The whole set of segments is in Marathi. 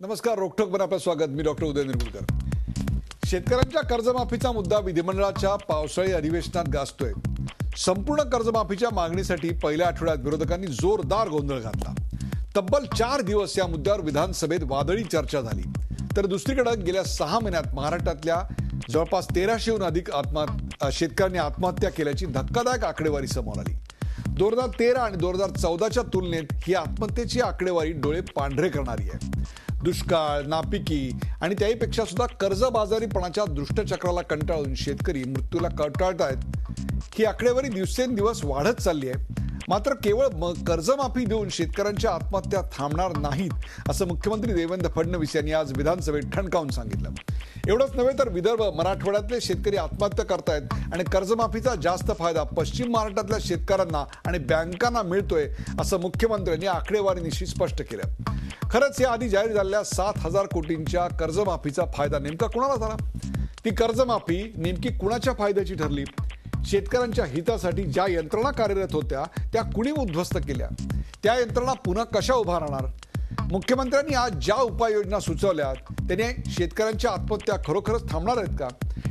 नमस्कार. रोखठोकपणे आपलं स्वागत. मी डॉक्टर उदय निरगुडकर. शेतकऱ्यांच्या कर्जमाफीचा मुद्दा विधिमंडळाच्या पावसाळी अधिवेशनात गाजतोय. संपूर्ण कर्जमाफीच्या मागणीसाठी पहिल्या आठवड्यात विरोधकांनी जोरदार गोंधळ घातला. तब्बल 4 दिवस या मुद्द्यावर विधानसभेत वादळी चर्चा झाली. तर दुसरीकडे गेल्या 6 महिन्यात महाराष्ट्रातल्या जवळपास 1300हून अधिक शेतकऱ्यांनी आत्महत्या केल्याची धक्कादायक आकडेवारी समोर आली. 2013 आणि 2014च्या तुलनेत ही आत्महत्येची आकडेवारी डोळे पांढरे करणारी आहे. दुष्काळ, नापिकी आणि त्याहीपेक्षा सुद्धा कर्जबाजारीपणाच्या दुष्टचक्राला कंटाळून शेतकरी मृत्यूला कंटाळतायत. ही आकडेवारी दिवसेंदिवस वाढत चालली आहे. मात्र केवळ कर्जमाफी देऊन शेतकऱ्यांच्या आत्महत्या थांबणार नाहीत असं मुख्यमंत्री देवेंद्र फडणवीस यांनी आज विधानसभेत ठणकावून सांगितलं. एवढंच नव्हे तर विदर्भ, मराठवाड्यातले शेतकरी आत्महत्या करतायत आणि कर्जमाफीचा जास्त फायदा पश्चिम महाराष्ट्रातल्या शेतकऱ्यांना आणि बँकांना मिळतोय असं मुख्यमंत्र्यांनी आकडेवारीनिशी स्पष्ट केलं. खरंच या आधी जाहीर झालेल्या 7,000 कोटींच्या कर्जमाफीचा फायदा नेमका कुणाला झाला? ती कर्जमाफी नेमकी कुणाच्या फायद्याची ठरली? शेतकऱ्यांच्या हितासाठी ज्या यंत्रणा कार्यरत होत्या त्या कुणी उद्ध्वस्त केल्या? त्या यंत्रणा पुन्हा कशा उभा राहणार? मुख्यमंत्र्यांनी आज ज्या उपाययोजना सुचवल्यात त्याने शेतकऱ्यांच्या आत्महत्या खरोखरच थांबणार आहेत का?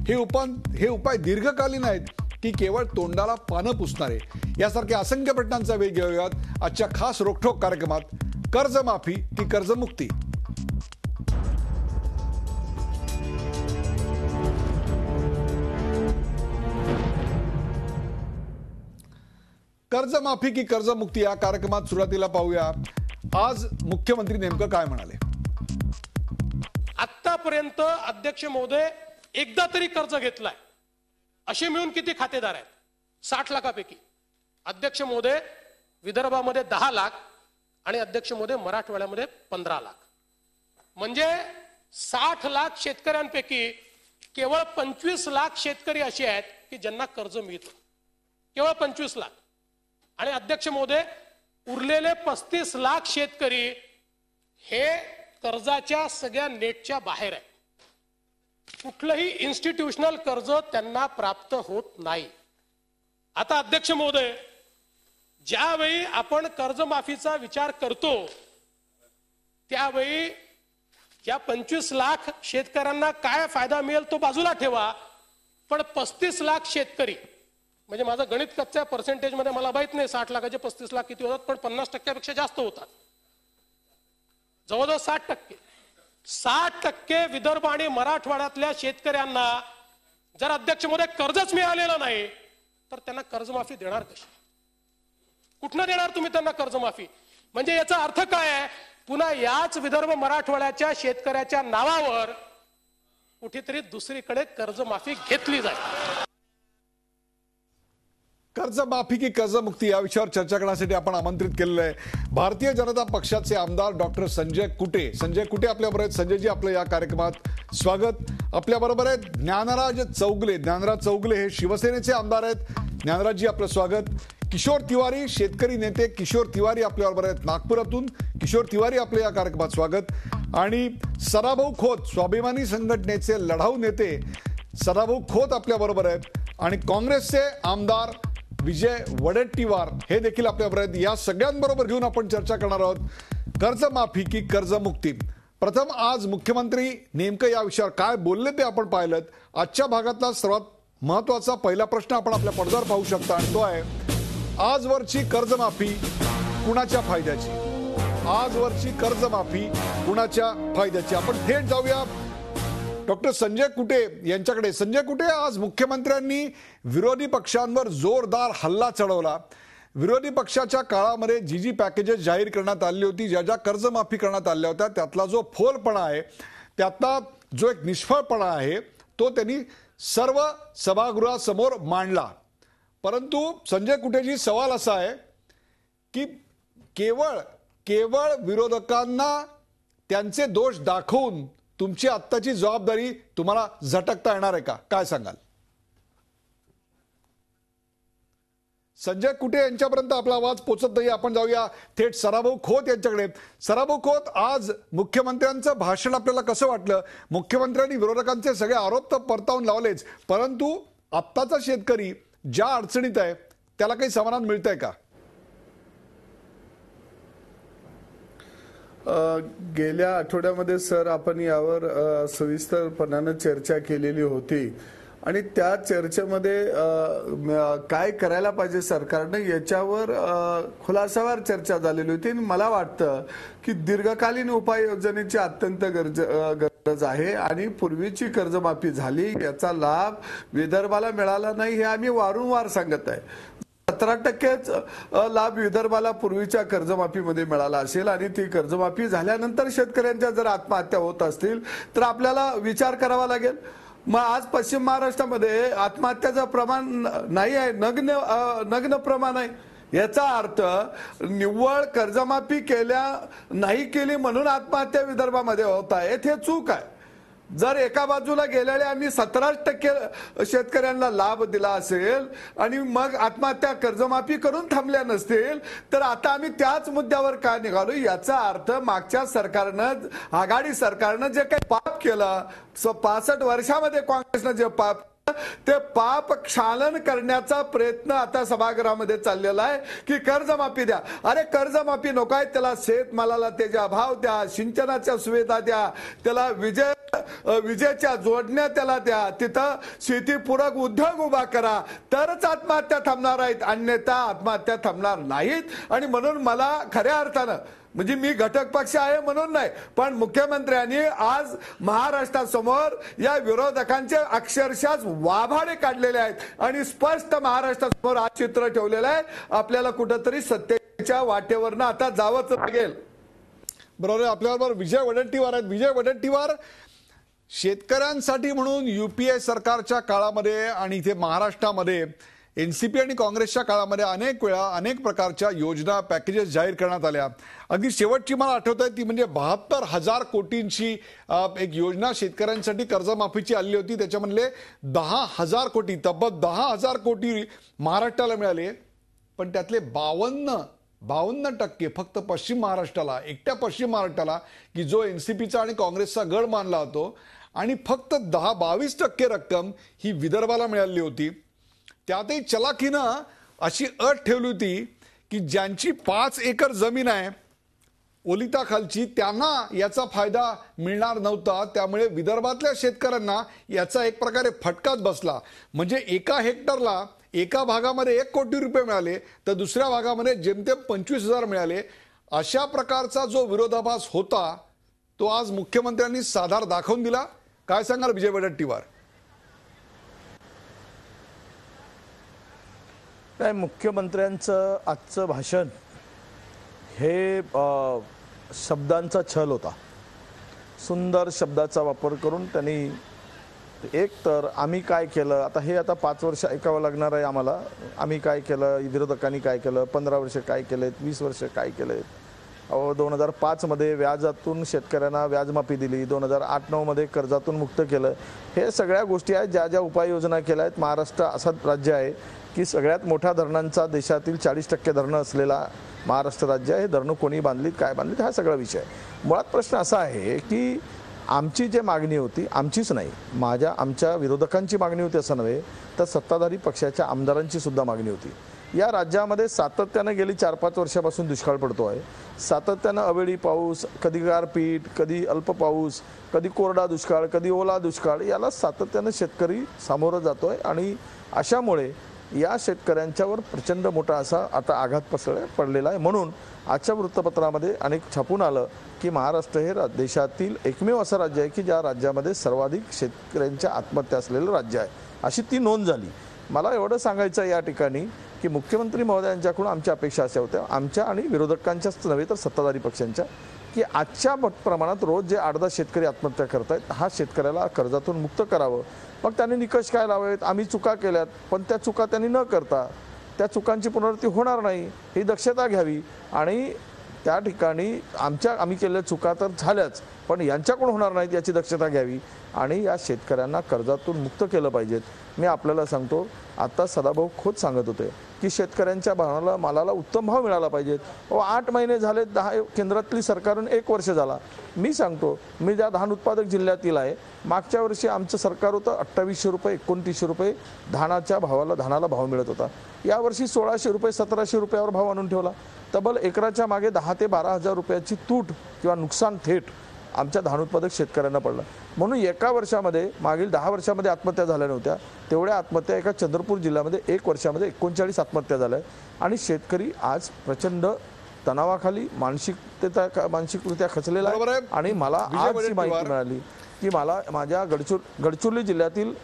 हे उपाय दीर्घकालीन आहेत की केवळ तोंडाला पानं पुसणारे? यासारख्या असंख्य प्रश्नांचा वेध घेऊयात आजच्या खास रोखठोक कार्यक्रमात. कर्जमाफी की कर्जमुक्ती? कर्जमाफी की कर्जमुक्ती या कार्यक्रमात सुरुवातीला पाहूया आज मुख्यमंत्री नेमकं काय म्हणाले. आतापर्यंत अध्यक्ष महोदय एकदा तरी कर्ज घेतलाय असे मिळून किती खातेदार आहेत? 60 लाखापैकी अध्यक्ष महोदय विदर्भामध्ये 10 लाख आणि अध्यक्ष महोदय मराठवाड्यामध्ये 15 लाख. म्हणजे 60 लाख शेतकऱ्यांपैकी केवळ 25 लाख शेतकरी असे आहेत की ज्यांना कर्ज मिळतं. केवळ 25 लाख. आणि अध्यक्ष महोदय उरलेले 35 लाख शेतकरी हे कर्जाच्या सगळ्या नेटच्या बाहेर आहे. कुठलंही इन्स्टिट्यूशनल कर्ज त्यांना प्राप्त होत नाही. आता अध्यक्ष महोदय, ज्यावेळी आपण कर्जमाफीचा विचार करतो त्यावेळी या 25 लाख शेतकऱ्यांना काय फायदा मिळेल तो बाजूला ठेवा, पण 35 लाख शेतकरी, म्हणजे माझं गणित कच्च्या पर्सेंटेज मध्ये मला माहित नाही 60 लाखाचे 35 लाख किती होतात, पण 50% जास्त होतात. जवळजवळ 60%. 60% विदर्भ आणि मराठवाड्यातल्या शेतकऱ्यांना जर अध्यक्ष महोदय कर्जच मिळालेलं नाही तर त्यांना कर्जमाफी देणार कशी? कुठनं देणार तुम्ही त्यांना कर्जमाफी? म्हणजे याचा अर्थ काय आहे? पुन्हा याच विदर्भ मराठवाड्याच्या शेतकऱ्याच्या नावावर कुठेतरी दुसरीकडे कर्जमाफी घेतली जाईल. कर्जमाफी की कर्जमुक्ती या विषयावर चर्चा करण्यासाठी आपण आमंत्रित केलेलं आहे भारतीय जनता पक्षाचे आमदार डॉक्टर संजय कुटे. संजय कुटे आपल्याबरोबर आहेत. संजयजी, आपलं या कार्यक्रमात स्वागत. आपल्याबरोबर आहेत ज्ञानराज चौगले. ज्ञानराज चौगले हे शिवसेनेचे आमदार आहेत. ज्ञानराजजी, आपलं स्वागत. किशोर तिवारी, शेतकरी नेते किशोर तिवारी आपल्याबरोबर आहेत नागपुरातून. किशोर तिवारी, आपलं या कार्यक्रमात स्वागत. आणि सदाभाऊ खोत, स्वाभिमानी संघटनेचे लढाऊ नेते सदाभाऊ खोत आपल्याबरोबर आहेत. आणि काँग्रेसचे आमदार विजय वडेट्टीवार हे देखील आपल्याबरोबर आहेत. या सगळ्यांबरोबर घेऊन आपण चर्चा करणार आहोत कर्जमाफी की कर्जमुक्ती. प्रथम आज मुख्यमंत्री नेमकं या विषयावर काय बोलले ते आपण पाहिलं. आजच्या भागातला सर्वात महत्वाचा पहिला प्रश्न आपण आपल्या पडद्यावर पाहू शकता आणि तो आहे आजवरची कर्जमाफी कुणाच्या फायद्याची? आजवरची कर्जमाफी कुणाच्या फायद्याची? आपण थेट जाऊया डॉक्टर संजय कुटे यांच्याकडे. संजय कुटे, आज मुख्यमंत्र्यांनी विरोधी पक्षांवर जोरदार हल्ला चढवला. विरोधी पक्षाच्या काळामध्ये जी पॅकेजेस जाहीर करण्यात आली होती, ज्या कर्जमाफी करण्यात आल्या होत्या, त्यातला जो फोलपणा आहे, त्यातला जो एक निष्फळपणा आहे तो त्यांनी सर्व सभागृहासमोर मांडला. परंतु संजय कुटेजी, सवाल असा आहे की केवळ विरोधकांना त्यांचे दोष दाखवून तुमची आत्ताची जबाबदारी तुम्हाला झटकता येणार आहे का? काय सांगाल? संजय कुटे यांच्यापर्यंत आपला आवाज पोहोचत नाही. आपण जाऊया थेट सदाभाऊ खोत यांच्याकडे. सदाभाऊ खोत, आज मुख्यमंत्र्यांचं भाषण आपल्याला कसं वाटलं? मुख्यमंत्र्यांनी विरोधकांचे सगळे आरोप तर परतावून लावलेच, परंतु आत्ताचा शेतकरी ज्या अडचणीत आहे त्याला काही समाधान मिळतंय का? गेल्या आठवड्यामध्ये सर आपण यावर सविस्तरपणानं चर्चा केलेली होती आणि त्या चर्चेमध्ये काय करायला पाहिजे सरकारने याच्यावर खुलासावर चर्चा झालेली होती. मला वाटतं की दीर्घकालीन उपाययोजनेची अत्यंत गरज आहे आणि पूर्वीची कर्जमाफी झाली याचा लाभ विदर्भाला मिळाला नाही हे आम्ही वारंवार सांगत आहे. 17%च लाभ विदर्भाला पूर्वीच्या कर्जमाफीमध्ये मिळाला असेल आणि ती कर्जमाफी झाल्यानंतर शेतकऱ्यांच्या जर आत्महत्या होत असतील तर आपल्याला विचार करावा लागेल. मग आज पश्चिम महाराष्ट्रामध्ये आत्महत्याचं प्रमाण नाही आहे, नग्न प्रमाण आहे. याचा अर्थ निव्वळ कर्जमाफी नाही केली म्हणून आत्महत्या विदर्भामध्ये होत आहेत हे चूक आहे. जर एका बाजूला गेलेले आम्ही 17% शेतकऱ्यांना लाभ दिला असेल आणि मग आत्महत्या कर्जमाफी करून थांबल्या नसतील तर आता आम्ही त्याच मुद्द्यावर का निघालो. याचा अर्थ मागच्या सरकारनं, आघाडी सरकारनं जे काही पाप केलं 65 वर्षामध्ये काँग्रेसनं जे पाप ते पाप क्षालन करण्याचा प्रयत्न आता सभागृहामध्ये चाललेला आहे की कर्जमाफी द्या. अरे कर्जमाफी नको आहे, त्याला शेतमालाला त्याचा भाव द्या, सिंचनाच्या सुविधा द्या, त्याला विजेच्या जोडण्या त्याला द्या, तिथं शेतीपूरक उद्योग उभा करा तरच आत्महत्या थांबणार आहेत, अन्यथा आत्महत्या थांबणार नाहीत. आणि म्हणून मला खऱ्या अर्थानं म्हणजे मी घटक पक्ष आहे म्हणून नाही, पण मुख्यमंत्र्यांनी आज महाराष्ट्रासमोर या विरोधकांचे अक्षरशः वाभाडे काढलेले आहेत आणि स्पष्ट महाराष्ट्रासमोर आज चित्र ठेवलेलं आहे. आपल्याला कुठंतरी सत्तेच्या वाटेवरनं आता जावंच लागेल. बरोबर. आपल्याबरोबर विजय वडेट्टीवार आहेत. विजय वडेट्टीवार, शेतकऱ्यांसाठी म्हणून युपीए सरकारच्या काळामध्ये आणि इथे महाराष्ट्रामध्ये एनसीपी आणि काँग्रेसच्या काळामध्ये अनेक वेळा अनेक प्रकारच्या योजना पॅकेजेस जाहीर करण्यात आल्या. अगदी शेवटची मला आठवत आहे ती म्हणजे 72,000 कोटींची एक योजना शेतकऱ्यांसाठी कर्जमाफीची आली होती. त्याच्यामधले 10,000 कोटी, तब्बल 10,000 कोटी महाराष्ट्राला मिळाले. पण त्यातले 52% फक्त पश्चिम महाराष्ट्राला, एकट्या पश्चिम महाराष्ट्राला की जो एनसीपीचा आणि काँग्रेसचा गड मानला जातो, आणि फक्त 10-22% रक्कम ही विदर्भाला मिळाली होती. त्यातही चलाखीनं अशी अट ठेवली होती की ज्यांची 5 एकर जमीन आहे ओलिताखालची त्यांना याचा फायदा मिळणार नव्हता. त्यामुळे विदर्भातल्या शेतकऱ्यांना याचा एक प्रकारे फटकाच बसला. म्हणजे एका हेक्टरला एका भागामध्ये 1 कोटी रुपये मिळाले तर दुसऱ्या भागामध्ये जेमतेम 25,000 मिळाले. अशा प्रकारचा जो विरोधाभास होता तो आज मुख्यमंत्र्यांनी साधार दाखवून दिला. काय सांगाल विजय वडेट्टीवार? काय मुख्यमंत्र्यांचं आजचं भाषण हे शब्दांचा छल होता. सुंदर शब्दाचा वापर करून त्यांनी एक तर आम्ही काय केलं, आता 5 वर्ष ऐकावं लागणार आहे आम्हाला. आम्ही काय केलं, विरोधकांनी काय केलं, 15 वर्ष काय केलेत, 20 वर्ष काय केलेत. 2005 मध्ये व्याजातून शेतकऱ्यांना व्याजमाफी दिली, 2008-9 मध्ये कर्जातून मुक्त केलं. हे सगळ्या गोष्टी आहेत ज्या उपाययोजना केल्या आहेत. महाराष्ट्र असं राज्य आहे की सगळ्यात मोठ्या धरणांचा देशातील 40% धरणं असलेला महाराष्ट्र राज्य आहे. हे धरणं कोणी बांधलीत, काय बांधलीत, हा सगळा विषय आहे. मुळात प्रश्न असा आहे की आमची जी मागणी होती, आमचीच नाही, आमच्या विरोधकांची मागणी होती असं नव्हे तर सत्ताधारी पक्षाच्या आमदारांची सुद्धा मागणी होती. या राज्यामध्ये सातत्यानं गेली 4-5 वर्षापासून दुष्काळ पडतो आहे. सातत्यानं अवेळी पाऊस, कधी गारपीट, कधी अल्प पाऊस, कधी कोरडा दुष्काळ, कधी ओला दुष्काळ, याला सातत्यानं शेतकरी सामोरं जातोय. आणि अशामुळे या शेतकऱ्यांच्यावर प्रचंड मोठा असा आता आघात पडलेला आहे. म्हणून आजच्या वृत्तपत्रामध्ये अनेक छापून आलं की महाराष्ट्र हे देशातील एकमेव असं राज्य आहे की ज्या राज्यामध्ये सर्वाधिक शेतकऱ्यांच्या आत्महत्या असलेलं राज्य आहे, अशी ती नोंद झाली. मला एवढं सांगायचं आहे या ठिकाणी की मुख्यमंत्री महोदयांच्याकडून आमच्या अपेक्षा अशा होत्या, आमच्या आणि विरोधकांच्याच नव्हे तर सत्ताधारी पक्षांच्या, की आजच्या प्रमाणात रोज जे 8-10 शेतकरी आत्महत्या करतायत, हा शेतकऱ्याला कर्जातून मुक्त करावं. मग त्यांनी निकष काय लावावेत, आम्ही चुका केल्यात पण त्या चुका त्यांनी न करता त्या चुकांची पुनरावृत्ती होणार नाही ही दक्षता घ्यावी. आणि त्या ठिकाणी आम्ही केलेल्या चुका तर झाल्याच पण यांच्याकडून होणार नाहीत याची दक्षता घ्यावी आणि या शेतकऱ्यांना कर्जातून मुक्त केलं पाहिजेत. मी आपल्याला सांगतो, आता सदाभाऊ खोत सांगत होते की शेतकऱ्यांच्या मालाला उत्तम भाव मिळाला पाहिजेत. 8 महिने झाले, 10 केंद्रातली सरकारून 1 वर्ष झाला. मी सांगतो, मी ज्या धान उत्पादक जिल्ह्यातील आहे, मागच्या वर्षी आमचं सरकार होतं 2800 रुपये 2900 रुपये धानाला भाव मिळत होता. यावर्षी 1600 रुपये 1700 रुपयावर भाव आणून ठेवला. तब्बल एकराच्या मागे 10 ते 12 हजार रुपयाची तूट किंवा नुकसान थेट आमच्या धान उत्पादक शेतकऱ्यांना पडलं. म्हणून एका वर्षामध्ये मागील 10 वर्षामध्ये आत्महत्या झाल्या नव्हत्या तेवढ्या आत्महत्या एका चंद्रपूर जिल्ह्यामध्ये 1 वर्षामध्ये 39 आत्महत्या झाल्या. आणि शेतकरी आज प्रचंड तणावाखाली मानसिकरित्या खचलेला आहे. आणि मला आज जी माहिती मिळाली की मला माझ्या गडचिरोली जिल्ह्यातील,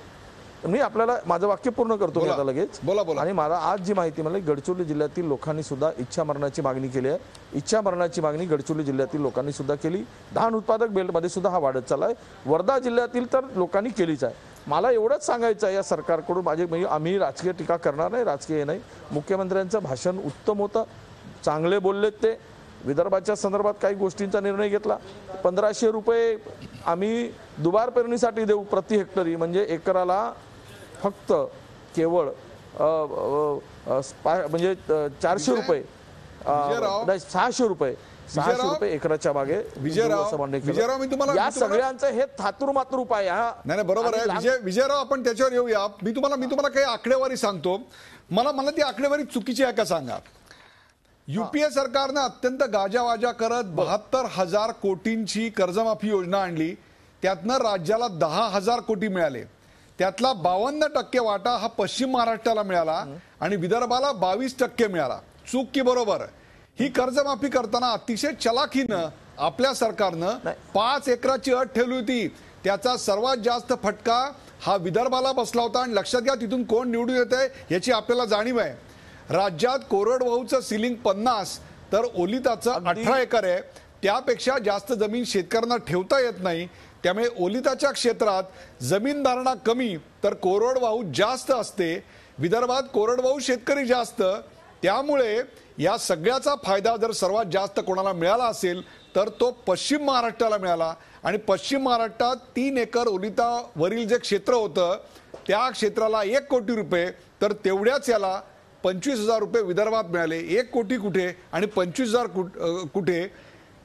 मी आपल्याला माझं वाक्य पूर्ण करतो आता लगेच. आणि मला आज जी माहिती मिळाली, गडचिरोली जिल्ह्यातील लोकांनी सुद्धा इच्छा मरणाची मागणी केली आहे. इच्छा मरणाची मागणी गडचिरोली जिल्ह्यातील लोकांनी सुद्धा केली. धान उत्पादक बेल्टमध्ये सुद्धा हा वाढत चालला आहे. वर्धा जिल्ह्यातील तर लोकांनी केलीच आहे. मला एवढंच सांगायचं आहे या सरकारकडून, म्हणजे आम्ही राजकीय टीका करणार नाही, राजकीय नाही. मुख्यमंत्र्यांचं भाषण उत्तम होतं, चांगले बोललेत ते. विदर्भाच्या संदर्भात काही गोष्टींचा निर्णय घेतला. 1500 रुपये आम्ही दुबार पेरणीसाठी देऊ प्रति हेक्टरी, म्हणजे एकराला फक्त केवळ म्हणजे 400 रुपये, 600 रुपये एकराच्या मागे. या सगळ्यांचं हे थातुरमातुर उपाय. नाही बरोबर आहे विजयराव, आपण त्याच्यावर येऊया. मी तुम्हाला काही आकडेवारी सांगतो. मला ती आकडेवारी चुकीची आहे का सांगा. युपीए सरकारनं अत्यंत गाजावाजा करत 72,000 कोटींची कर्जमाफी योजना आणली. त्यातनं राज्याला 10,000 कोटी मिळाले. त्यातला 52% वाटा हा पश्चिम महाराष्ट्राला मिळाला आणि विदर्भाला 22% मिळाला. चूक की बरोबर? ही कर्जमाफी करताना अतिशय चलाखीनं आपल्या सरकारनं 5 एकराची अट ठेवली होती. त्याचा सर्वात जास्त फटका हा विदर्भाला बसला होता. आणि लक्षात घ्या, तिथून कोण निवडून येतंय याची आपल्याला जाणीव आहे. राज्यात कोरडवाहूचं सिलिंग 50 तर ओलिताचं 18 एकर आहे. त्यापेक्षा जास्त जमीन शेतकऱ्यांना ठेवता येत नाही. त्यामुळे ओलिताच्या क्षेत्रात जमीनधारणा कमी तर कोरडवाहू जास्त असते. विदर्भात कोरडवाहू शेतकरी जास्त. त्यामुळे या सगळ्याचा फायदा जर सर्वात जास्त कोणाला मिळाला असेल तर तो पश्चिम महाराष्ट्राला मिळाला. आणि पश्चिम महाराष्ट्रात 3 एकर ओलितावरील जे क्षेत्र होतं त्या क्षेत्राला 1 कोटी रुपये, तर तेवढ्याच याला 25,000 रुपये विदर्भात मिळाले. 1 कोटी कुठे आणि 25,000 कुठे?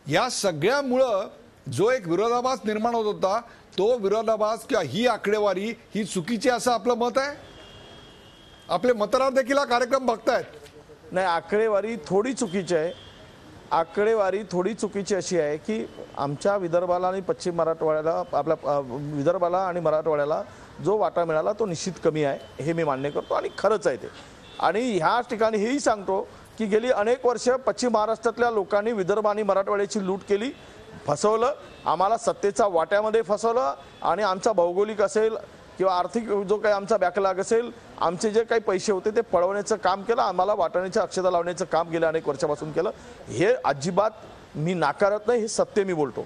या सगळ्यामुळं जो एक विरोधाभास निर्माण होत होता, तो विरोधाभास किंवा ही आकडेवारी ही चुकीची असं आपलं मत आहे. आपले मतदार देखील हा कार्यक्रम बघतायत. नाही, आकडेवारी थोडी चुकीची आहे. आकडेवारी थोडी चुकीची अशी आहे की आमच्या विदर्भाला आणि पश्चिम मराठवाड्याला, आपल्या विदर्भाला आणि मराठवाड्याला जो वाटा मिळाला तो निश्चित कमी आहे, हे मी मान्य करतो आणि खरंच आहे ते. आणि ह्या ठिकाणी हेही सांगतो की गेली अनेक वर्ष पश्चिम महाराष्ट्रातल्या लोकांनी विदर्भ आणि मराठवाड्याची लूट केली, फसवलं, आम्हाला सत्तेचा वाट्यामध्ये फसवलं. आणि आमचा भौगोलिक असेल किंवा आर्थिक जो काही आमचा बॅकलॉग असेल, आमचे जे काही पैसे होते ते पळवण्याचं काम केलं, आम्हाला वाटाण्याच्या अक्षता लावण्याचं काम गेल्या अनेक वर्षापासून केलं. हे अजिबात मी नाकारत नाही, हे सत्य मी बोलतो.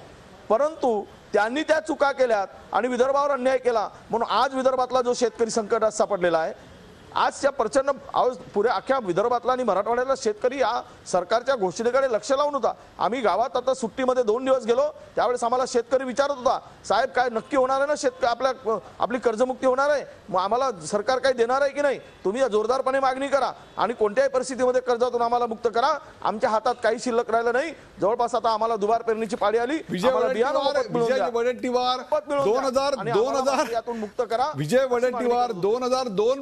परंतु त्यांनी त्या चुका केल्यात आणि विदर्भावर अन्याय केला म्हणून आज विदर्भातला जो शेतकरी संकटात सापडलेला आहे, आज त्या प्रचंड पुऱ्या अख्ख्या विदर्भातला आणि मराठवाड्यातला शेतकरी या सरकारच्या घोषणेकडे लक्ष लावून होता. आम्ही गावात आता सुट्टीमध्ये 2 दिवस गेलो, त्यावेळेस आम्हाला शेतकरी विचारत होता, साहेब काय नक्की होणार आहे ना, आपली कर्जमुक्ती होणार आहे, मग आम्हाला सरकार काही देणार आहे की नाही, तुम्ही जोरदारपणे मागणी करा आणि कोणत्याही परिस्थितीमध्ये कर्जातून आम्हाला मुक्त करा. आमच्या हातात काही शिल्लक राहिलं नाही. जवळपास आता आम्हाला दुबार पेरणीची पाळी आली. विजय वडेट्टीवार 2002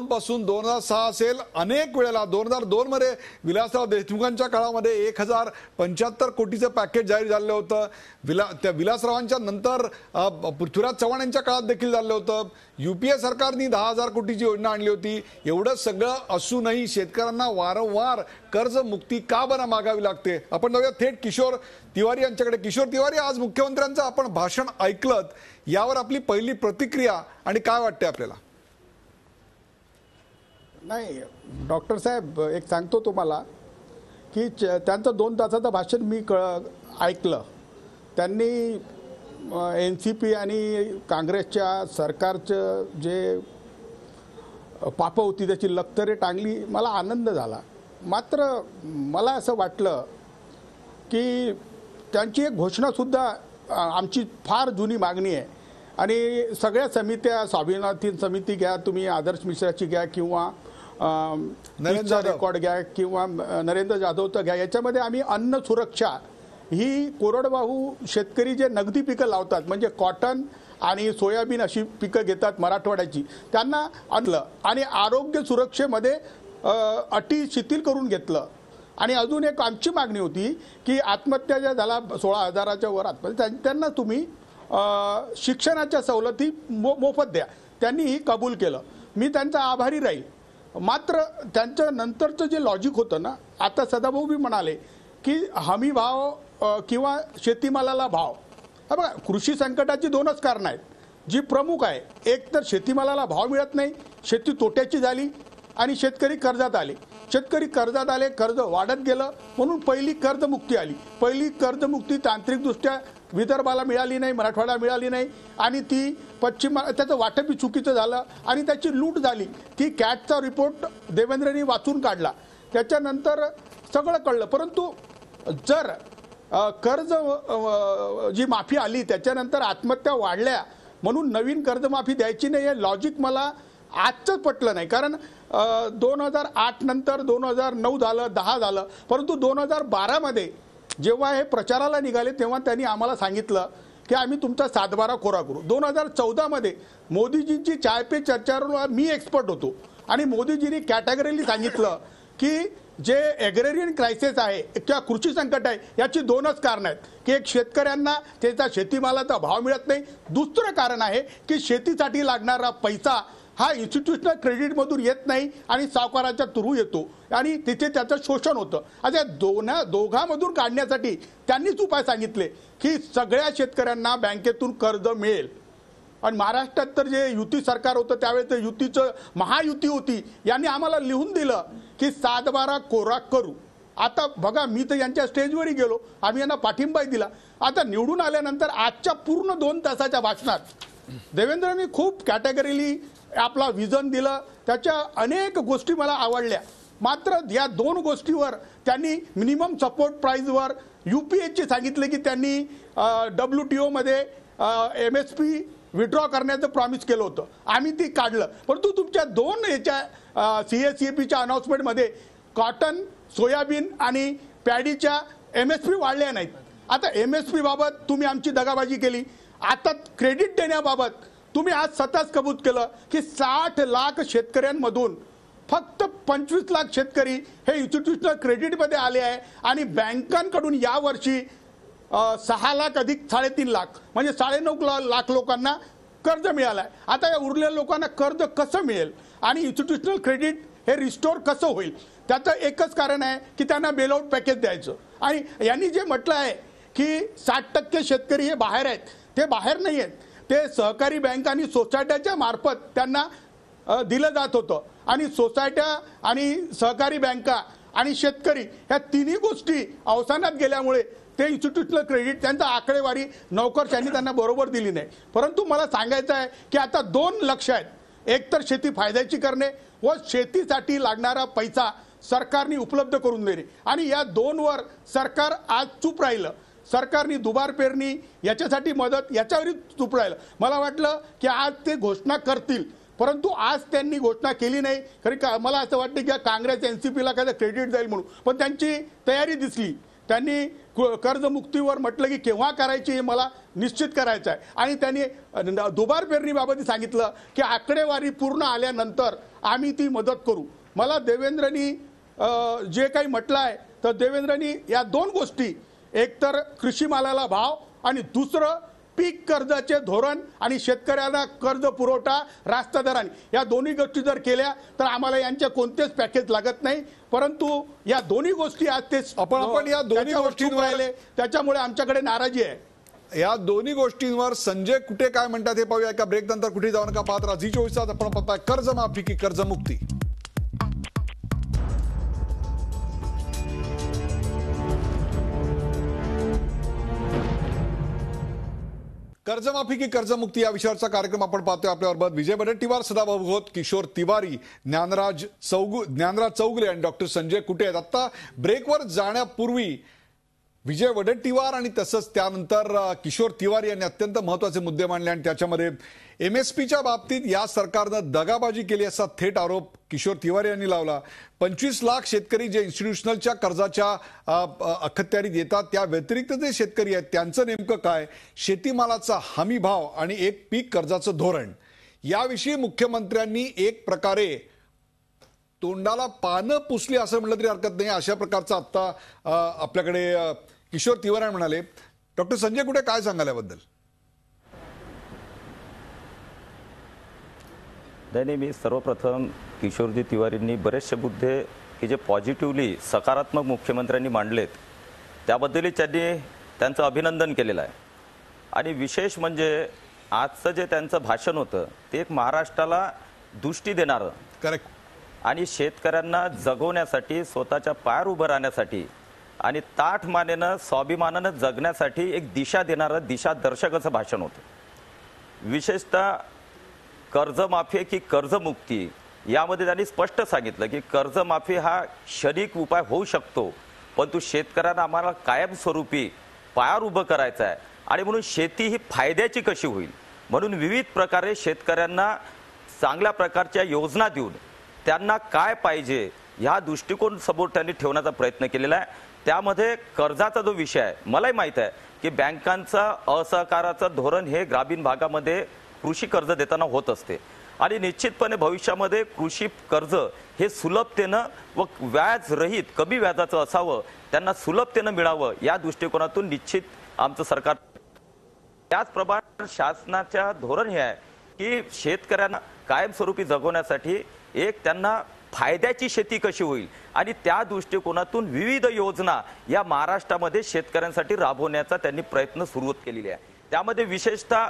पासून 2006 असेल, अनेक वेळेला 2002 मध्ये विलासराव देशमुखांच्या काळामध्ये 1075 कोटीचं पॅकेज जाहीर झालं होतं. त्या विलासरावांच्या नंतर पृथ्वीराज चव्हाण यांच्या काळात देखील झालं होतं. युपीए सरकारने 10,000 कोटीची योजना आणली होती. एवढं सगळं असूनही शेतकऱ्यांना वारंवार कर्जमुक्ती का बरं मागावी लागते? आपण जाऊया थेट किशोर तिवारी यांच्याकडे. किशोर तिवारी, आज मुख्यमंत्र्यांचं आपण भाषण ऐकलं, यावर आपली पहिली प्रतिक्रिया आणि काय वाटते आपल्याला? नाही डॉक्टर साहेब, एक सांगतो तुम्हाला की त्यांचं 2 तासाचं भाषण मी ऐकलं. त्यांनी NCP आणि काँग्रेसच्या सरकारचं जे पापं होती त्याची लक्तरे टांगली. मला आनंद झाला. मात्र मला असं वाटलं की त्यांची एक घोषणासुद्धा आमची फार जुनी मागणी आहे आणि सगळ्या समित्या, स्वाभिमानी समिती घ्या तुम्ही, आदर्श मिश्राची घ्या किंवा नरेंद्र रेकॉर्ड घ्या किंवा नरेंद्र जाधवचं घ्या, याच्यामध्ये आम्ही अन्न सुरक्षा ही कोरडवाहू शेतकरी जे नगदी पिकं लावतात, म्हणजे कॉटन आणि सोयाबीन अशी पिकं घेतात मराठवाड्याची, त्यांना आणलं आणि आरोग्य सुरक्षेमध्ये अटी शिथिल करून घेतलं. आणि अजून एक आमची मागणी होती की आत्महत्या ज्या झाला 16,000च्या वर आत्महत्या त्यांना तुम्ही शिक्षणाच्या सवलती मोफत द्या. त्यांनी ही कबूल केलं. मी त्यांचा आभारी राहील. मात्र त्यांच्या नंतरचं जे लॉजिक होतं ना, आता सदाभाऊ बी म्हणाले की हमी भाव किंवा शेतीमालाला भाव. बघा, कृषी संकटाची दोनच कारणं आहेत जी प्रमुख आहे. एक तर शेतीमालाला भाव मिळत नाही, शेती तोट्याची झाली आणि शेतकरी कर्जात आले. शेतकरी कर्जात आले, कर्ज वाढत गेलं म्हणून पहिली कर्जमुक्ती आली. पहिली कर्जमुक्ती तांत्रिकदृष्ट्या विदर्भाला मिळाली नाही, मराठवाड्याला मिळाली नाही आणि ती त्याचं वाटपही चुकीचं झालं आणि त्याची लूट झाली. ती कॅटचा रिपोर्ट देवेंद्रनी वाचून काढला. त्याच्यानंतर सगळं कळलं. परंतु जर कर्ज जी माफी आली त्याच्यानंतर आत्महत्या वाढल्या म्हणून नवीन कर्जमाफी द्यायची नाही हे लॉजिक मला आजचं पटलं नाही. कारण 2008 नंतर 2009 झालं, 10 झालं, परंतु 2012मध्ये जेव्हा हे प्रचाराला निघाले तेव्हा त्यांनी आम्हाला सांगितलं की आम्ही तुमचा 7-12 कोरा करू. 2014मध्ये मोदीजींची चाय पे चर्चावर मी एक्सपर्ट होतो आणि मोदीजींनी कॅटेगरीली सांगितलं की जे ॲग्रेरियन क्रायसिस आहे किंवा कृषी संकट आहे याची दोनच कारणं आहेत की एक शेतकऱ्यांना त्याचा शेतीमालाचा भाव मिळत नाही. दुसरं कारण आहे की शेतीसाठी लागणारा पैसा हा इन्स्टिट्यूशनल क्रेडिटमधून येत नाही आणि सावकाराच्या थ्रू येतो आणि तिथे त्याचं शोषण होतं. आता दोघांमधून काढण्यासाठी त्यांनीच उपाय सांगितले की सगळ्या शेतकऱ्यांना बँकेतून कर्ज मिळेल. आणि महाराष्ट्रात तर जे युती सरकार होतं त्यावेळेस तर युतीचं महायुती होती, यांनी आम्हाला लिहून दिलं की 7-12 कोरा करू. आता बघा, मी तर यांच्या स्टेजवरही गेलो, आम्ही यांना पाठिंबाही दिला. आता निवडून आल्यानंतर आजच्या पूर्ण 2 तासाच्या भाषणात देवेंद्रनी खूप कॅटेगरीली आपला विजन दिलं. त्याच्या अनेक गोष्टी मला आवडल्या. मात्र या 2 गोष्टीवर त्यांनी मिनिमम सपोर्ट प्राईजवर UPAची सांगितले की त्यांनी WTO मध्ये MSP विड्रॉ करण्याचं प्रॉमिस केलं होतं. आम्ही ती काढलं. परंतु तुमच्या 2 याच्या CACPच्या अनाउन्समेंटमध्ये कॉटन, सोयाबीन आणि पॅडीच्या MSP वाढल्या नाहीत. आता MSP बाबत तुम्ही आमची दगाबाजी केली. आता क्रेडिट देण्याबाबत तुम्ही आज स्वतःच कबूल केलं की 60 लाख शेतकऱ्यांमधून फक्त 25 लाख शेतकरी हे इन्स्टिट्यूशनल क्रेडिटमध्ये आले आहे आणि बँकांकडून यावर्षी 6 लाख अधिक 3.5 लाख म्हणजे 9.5 लाख लोकांना कर्ज मिळालं आहे. आता या उरलेल्या लोकांना कर्ज कसं मिळेल आणि इन्स्टिट्यूशनल क्रेडिट हे रिस्टोर कसं होईल? त्याचं एकच कारण आहे की त्यांना बेलआउट पॅकेज द्यायचं. आणि यांनी जे म्हटलं आहे की 60% शेतकरी हे बाहेर आहेत, ते बाहेर नाही आहेत. ते सहकारी बँक आणि सोसायट्याच्या मार्फत त्यांना दिलं जात होतं आणि सोसायट्या आणि सहकारी बँका आणि शेतकरी ह्या तिन्ही गोष्टी अवसानात गेल्यामुळे ते इन्स्टिट्यूशनल क्रेडिट त्यांचा आकडेवारी नोकरशाही त्यांना बरोबर दिली नाही. परंतु मला सांगायचं आहे की आता 2 लक्ष्य आहेत. एक तर शेती फायद्याची करणे व शेतीसाठी लागणारा पैसा सरकारने उपलब्ध करून देणे आणि या 2 वर सरकार आज चूप राहिलं. सरकारने दुबार पेरणी याच्यासाठी मदत याच्यावरही चूप राहिलं. मला वाटलं की आज ते घोषणा करतील, परंतु आज त्यांनी घोषणा केली नाही. खरी मला असं वाटतं की काँग्रेस NCPला काय क्रेडिट जाईल म्हणून, पण त्यांची तयारी दिसली. त्यांनी कर्जमुक्तीवर म्हटलं की केव्हा करायची हे मला निश्चित करायचं आहे आणि त्यांनी दुबार पेरणीबाबत सांगितलं की आकडेवारी पूर्ण आल्यानंतर आम्ही ती मदत करू. मला देवेंद्रनी जे काही म्हटलं आहे तर देवेंद्रनी या 2 गोष्टी, एक तर कृषी मालाला भाव आणि दुसरं पीक कर्जाचे धोरण आणि शेतकऱ्यांना कर्ज पुरवठा रास्त दराने, या दोन्ही गोष्टी जर केल्या तर आम्हाला यांचे कोणतेच पॅकेज लागत नाही. परंतु या दोन्ही गोष्टी आज ते आपण या दोन्ही गोष्टींवर राहिले, त्याच्यामुळे आमच्याकडे नाराजी आहे. या दोन्ही गोष्टींवर संजय कुठे काय म्हणतात हे पाहूया. एका ब्रेक नंतर कुठे जाऊ नका. पाहत राहा झी24 तास. आपण पाहताय कर्जमाफी की कर्जमुक्ती. कर्जमाफी की कर्जमुक्ती या विषयावरचा कार्यक्रम आपण पाहतोय. आपल्याबरोबर विजय वडेट्टीवार, सदाभाऊ खोत, किशोर तिवारी, ज्ञानराज चौगले आणि डॉक्टर संजय कुटे आहेत. आता ब्रेकवर जाण्यापूर्वी विजय वडेट्टीवार आणि तसंच त्यानंतर किशोर तिवारी यांनी अत्यंत महत्त्वाचे मुद्दे मांडले आणि त्याच्यामध्ये MSPच्या बाबतीत या सरकारनं दगाबाजी केली असा थेट आरोप किशोर तिवारी यांनी लावला. 25 लाख शेतकरी जे इन्स्टिट्यूशनलच्या कर्जाच्या अखत्यारीत येतात त्या व्यतिरिक्त जे शेतकरी आहेत त्यांचं नेमकं काय, शेतीमालाचा हमी भाव आणि एक पीक कर्जाचं धोरण याविषयी मुख्यमंत्र्यांनी एक प्रकारे तोंडाला पानं पुसली असं म्हटलं तरी हरकत नाही. अशा प्रकारचा आता आपल्याकडे किशोर तिवारी म्हणाले. डॉक्टर संजय कुठे काय सांगाल याबद्दल? नाही, मी सर्वप्रथम किशोरजी तिवारींनी बरेचसे मुद्दे की जे पॉझिटिव्हली सकारात्मक मुख्यमंत्र्यांनी मांडलेत त्याबद्दलही त्यांचं अभिनंदन केलेलं आहे. आणि विशेष म्हणजे आजचं जे त्यांचं भाषण होतं ते एक महाराष्ट्राला दृष्टी देणारं, करेक्ट, आणि शेतकऱ्यांना जगवण्यासाठी, स्वतःच्या पायावर उभं राहण्यासाठी आणि ताठ मानेनं स्वाभिमानानं जगण्यासाठी एक दिशा देणारं, दिशादर्शक असं भाषण होतं. विशेषतः कर्जमाफी की कर्जमुक्ती यामध्ये त्यांनी स्पष्ट सांगितलं की कर्जमाफी हा क्षणिक उपाय होऊ शकतो, परंतु शेतकऱ्यांना आम्हाला कायमस्वरूपी पायावर उभं करायचं आहे आणि म्हणून शेती ही फायद्याची कशी होईल म्हणून विविध प्रकारे शेतकऱ्यांना चांगल्या प्रकारच्या योजना देऊन त्यांना काय पाहिजे ह्या दृष्टिकोन समोर त्यांनी ठेवण्याचा प्रयत्न केलेला आहे. त्यामध्ये कर्जाचा जो विषय आहे, मलाही माहित आहे की बँकांचं असहकाराचं धोरण हे ग्रामीण भागामध्ये कृषी कर्ज देताना होत असते आणि निश्चितपणे भविष्यामध्ये कृषी कर्ज हे सुलभतेनं व व्याजरहित कमी व्याजाचं असावं, त्यांना सुलभतेनं मिळावं या दृष्टिकोनातून निश्चित आमचं सरकार. त्याचप्रमाणे शासनाच्या धोरण हे आहे की शेतकऱ्यांना कायमस्वरूपी जगवण्यासाठी एक त्यांना फायद्याची शेती कशी होईल आणि त्या दृष्टिकोनातून विविध योजना या महाराष्ट्रामध्ये शेतकऱ्यांसाठी राबवण्याचा त्यांनी प्रयत्न सुरू केलेले आहे. त्यामध्ये विशेषतः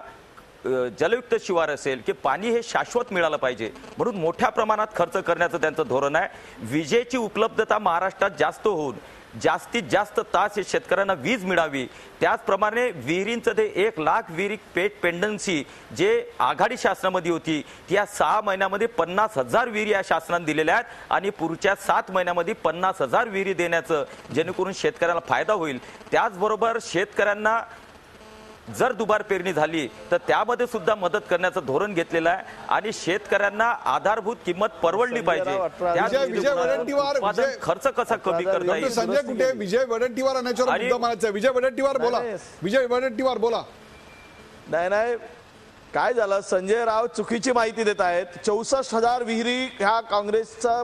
जलयुक्त शिवार असेल की पाणी हे शाश्वत मिळालं पाहिजे म्हणून मोठ्या प्रमाणात खर्च करण्याचं त्यांचं धोरण आहे. विजेची उपलब्धता महाराष्ट्रात जास्त होऊन जास्तीत जास्त तास हे शेतकऱ्यांना वीज मिळावी, त्याचप्रमाणे विहिरींचं ते 1 लाख विहिरी पेट पेंडन्सी जे आघाडी शासनामध्ये होती ती या 6 महिन्यामध्ये 50,000 विहिरी या शासनाने दिलेल्या आहेत आणि पुढच्या 7 महिन्यामध्ये 50,000 विहिरी देण्याचं जेणेकरून शेतकऱ्यांना फायदा होईल. त्याचबरोबर शेतकऱ्यांना जर दुबार पेरणी झाली तर त्यामध्ये सुद्धा मदत करण्याचं धोरण घेतलेलं आहे आणि शेतकऱ्यांना आधारभूत किंमत परवडली पाहिजे. खर्च कसा कमी करता येईल. संजय कुठे? विजय वडेट्टीवार आणण्याच्यावर मुद्दा मानायचा. विजय वडेट्टीवार बोला. विजय वडेट्टीवार बोला. नाही, काय झालं, संजय राव चुकीची माहिती देत आहेत. 64,000 विहिरी ह्या काँग्रेसचा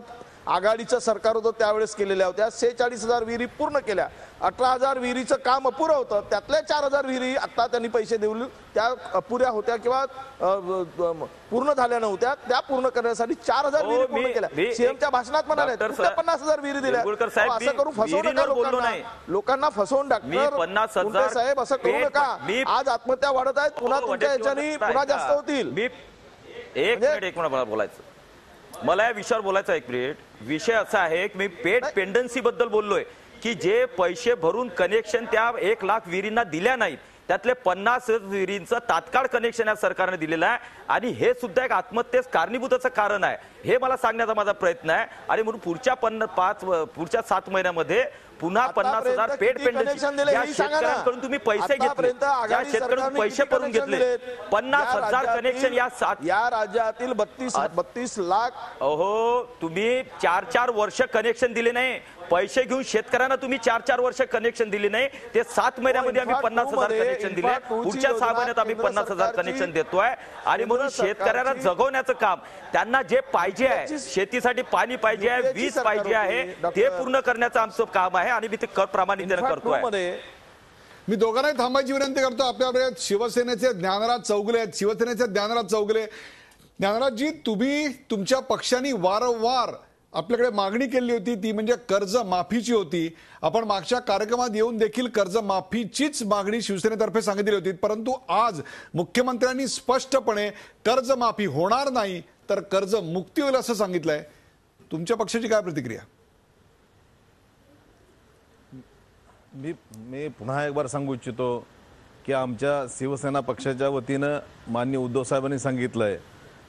आघाडीचं सरकार होतं त्यावेळेस केलेल्या होत्या. 46,000 विहिरी पूर्ण केल्या. 18,000 विहिरीचं काम अपुरं होतं, त्यातल्या 4,000 विहिरी आता त्यांनी पैसे देऊन त्या अपुऱ्या होत्या किंवा पूर्ण झाल्या नव्हत्या, त्या पूर्ण करण्यासाठी 4,000 विहिरी पूर्ण केल्या. सीएमच्या भाषणात म्हणाले 50,000 विहिरी दिल्या. असं करून फसवू नका लोकांना फसवून टाकणार साहेब, असं करू नका. आज आत्महत्या वाढत आहेत, पुन्हा तुमच्या याच्यानी पुन्हा जास्त होतील. एक मिनिट मला बोलायचं, मला या विषयावर बोलायचं. एक मिनिट. विषय असा आहे की मी पेट पेंडन्सी बद्दल बोललोय की जे पैसे भरून कनेक्शन त्या 1 लाख विहिरींना दिल्या नाहीत त्यातले 50 विहिरींचं तात्काळ कनेक्शन या सरकारने दिलेलं आहे आणि हे सुद्धा एक आत्महत्येस कारणीभूताचं कारण आहे हे मला सांगण्याचा माझा प्रयत्न आहे. आणि म्हणून पुढच्या 7 महिन्यामध्ये पुन्हा 50,000 पेट पेंडन्सी या शेतकऱ्यांकडून तुम्ही पैसे घेतले, या शेतकऱ्यांकडून पैसे भरून घेतले. 50,000 कनेक्शन या राज्यातील 32 लाख. अहो, तुम्ही 4 वर्ष कनेक्शन दिले नाही. पैसे घेऊन शेतकऱ्यांना तुम्ही 4 वर्ष कनेक्शन दिले नाही. ते 7 महिन्यामध्ये आम्ही 50,000 कनेक्शन दिले. पुढच्या 6 महिन्यात आम्ही 50,000 कनेक्शन देतोय आणि म्हणून शेतकऱ्यांना जगवण्याचं काम, त्यांना जे पाहिजे आहे, शेतीसाठी पाणी पाहिजे आहे, वीज पाहिजे आहे, ते पूर्ण करण्याचं आमचं काम आहे आणि मी ते प्रामाणिकपणे करतोय. मी दोघांनाही थांबायची विनंती करतो. आपल्याकडे शिवसेनेचे ज्ञानराज चौगुले आहेत. शिवसेनेचे ज्ञानराज चौगुले. ज्ञानराजजी, तुम्ही तुमच्या पक्षाने वारंवार आपल्याकडे मागणी केली होती, ती म्हणजे कर्जमाफीची होती. आपण मागच्या कार्यक्रमात येऊन देखील कर्जमाफीचीच मागणी शिवसेनेतर्फे सांगितली होती, परंतु आज मुख्यमंत्र्यांनी स्पष्टपणे कर्जमाफी होणार नाही तर कर्जमुक्ती होईल असं सांगितलंय. तुमच्या पक्षाची काय प्रतिक्रिया? मी पुन्हा एक बार सांगू इच्छितो की आमच्या शिवसेना पक्षाच्या वतीनं माननीय उद्धव साहेबांनी सांगितलंय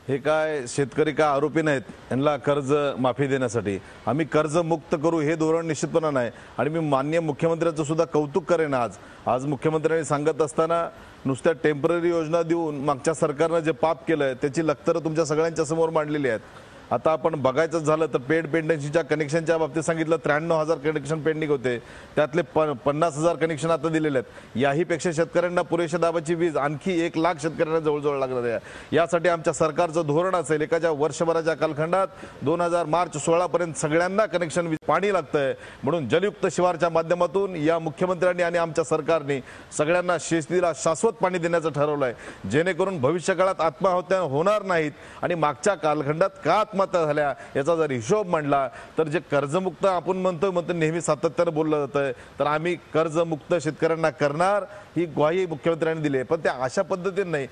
हे काय शेतकरी काय आरोपी नाहीत, यांना कर्ज माफी देण्यासाठी आम्ही कर्ज मुक्त करू हे धोरण निश्चितपणे नाही. आणि मी माननीय मुख्यमंत्र्यांचं सुद्धा कौतुक करेन. आज मुख्यमंत्र्यांनी सांगत असताना नुसत्या टेम्पररी योजना देऊन मागच्या सरकारनं जे पाप केलंय त्याची लखतरं तुमच्या सगळ्यांच्या समोर मांडलेली आहेत. आता आपण बघायचं झालं तर पेड पेंडन्सीच्या कनेक्शनच्या बाबतीत सांगितलं 93,000 कनेक्शन पेंडिंग होते, त्यातले 50,000 कनेक्शन आता दिलेले आहेत. याहीपेक्षा शेतकऱ्यांना पुरेशा दाबाची वीज आणखी 1 लाख शेतकऱ्यांना जवळजवळ लागणार आहे. यासाठी आमच्या सरकारचं धोरण असेल, एकाच्या वर्षभराच्या कालखंडात 2000 मार्च 16 पर्यंत सगळ्यांना कनेक्शन पाणी लागतंय. म्हणून जलयुक्त शिवारच्या माध्यमातून या मुख्यमंत्र्यांनी आणि आमच्या सरकारने सगळ्यांना शेतीला शाश्वत पाणी देण्याचं ठरवलंय, जेणेकरून भविष्यकाळात आत्महत्या होणार नाहीत. आणि मागच्या कालखंडात का आत्महत्या झाल्या याचा जर हिशोब मांडला तर जे कर्जमुक्त आपण म्हणतो नेहमी सातत्यानं बोललं जातंय, तर आम्ही कर्जमुक्त शेतकऱ्यांना करणार ही ग्वाही मुख्यमंत्र्यांनी दिली आहे. पण त्या अशा पद्धतीने नाही.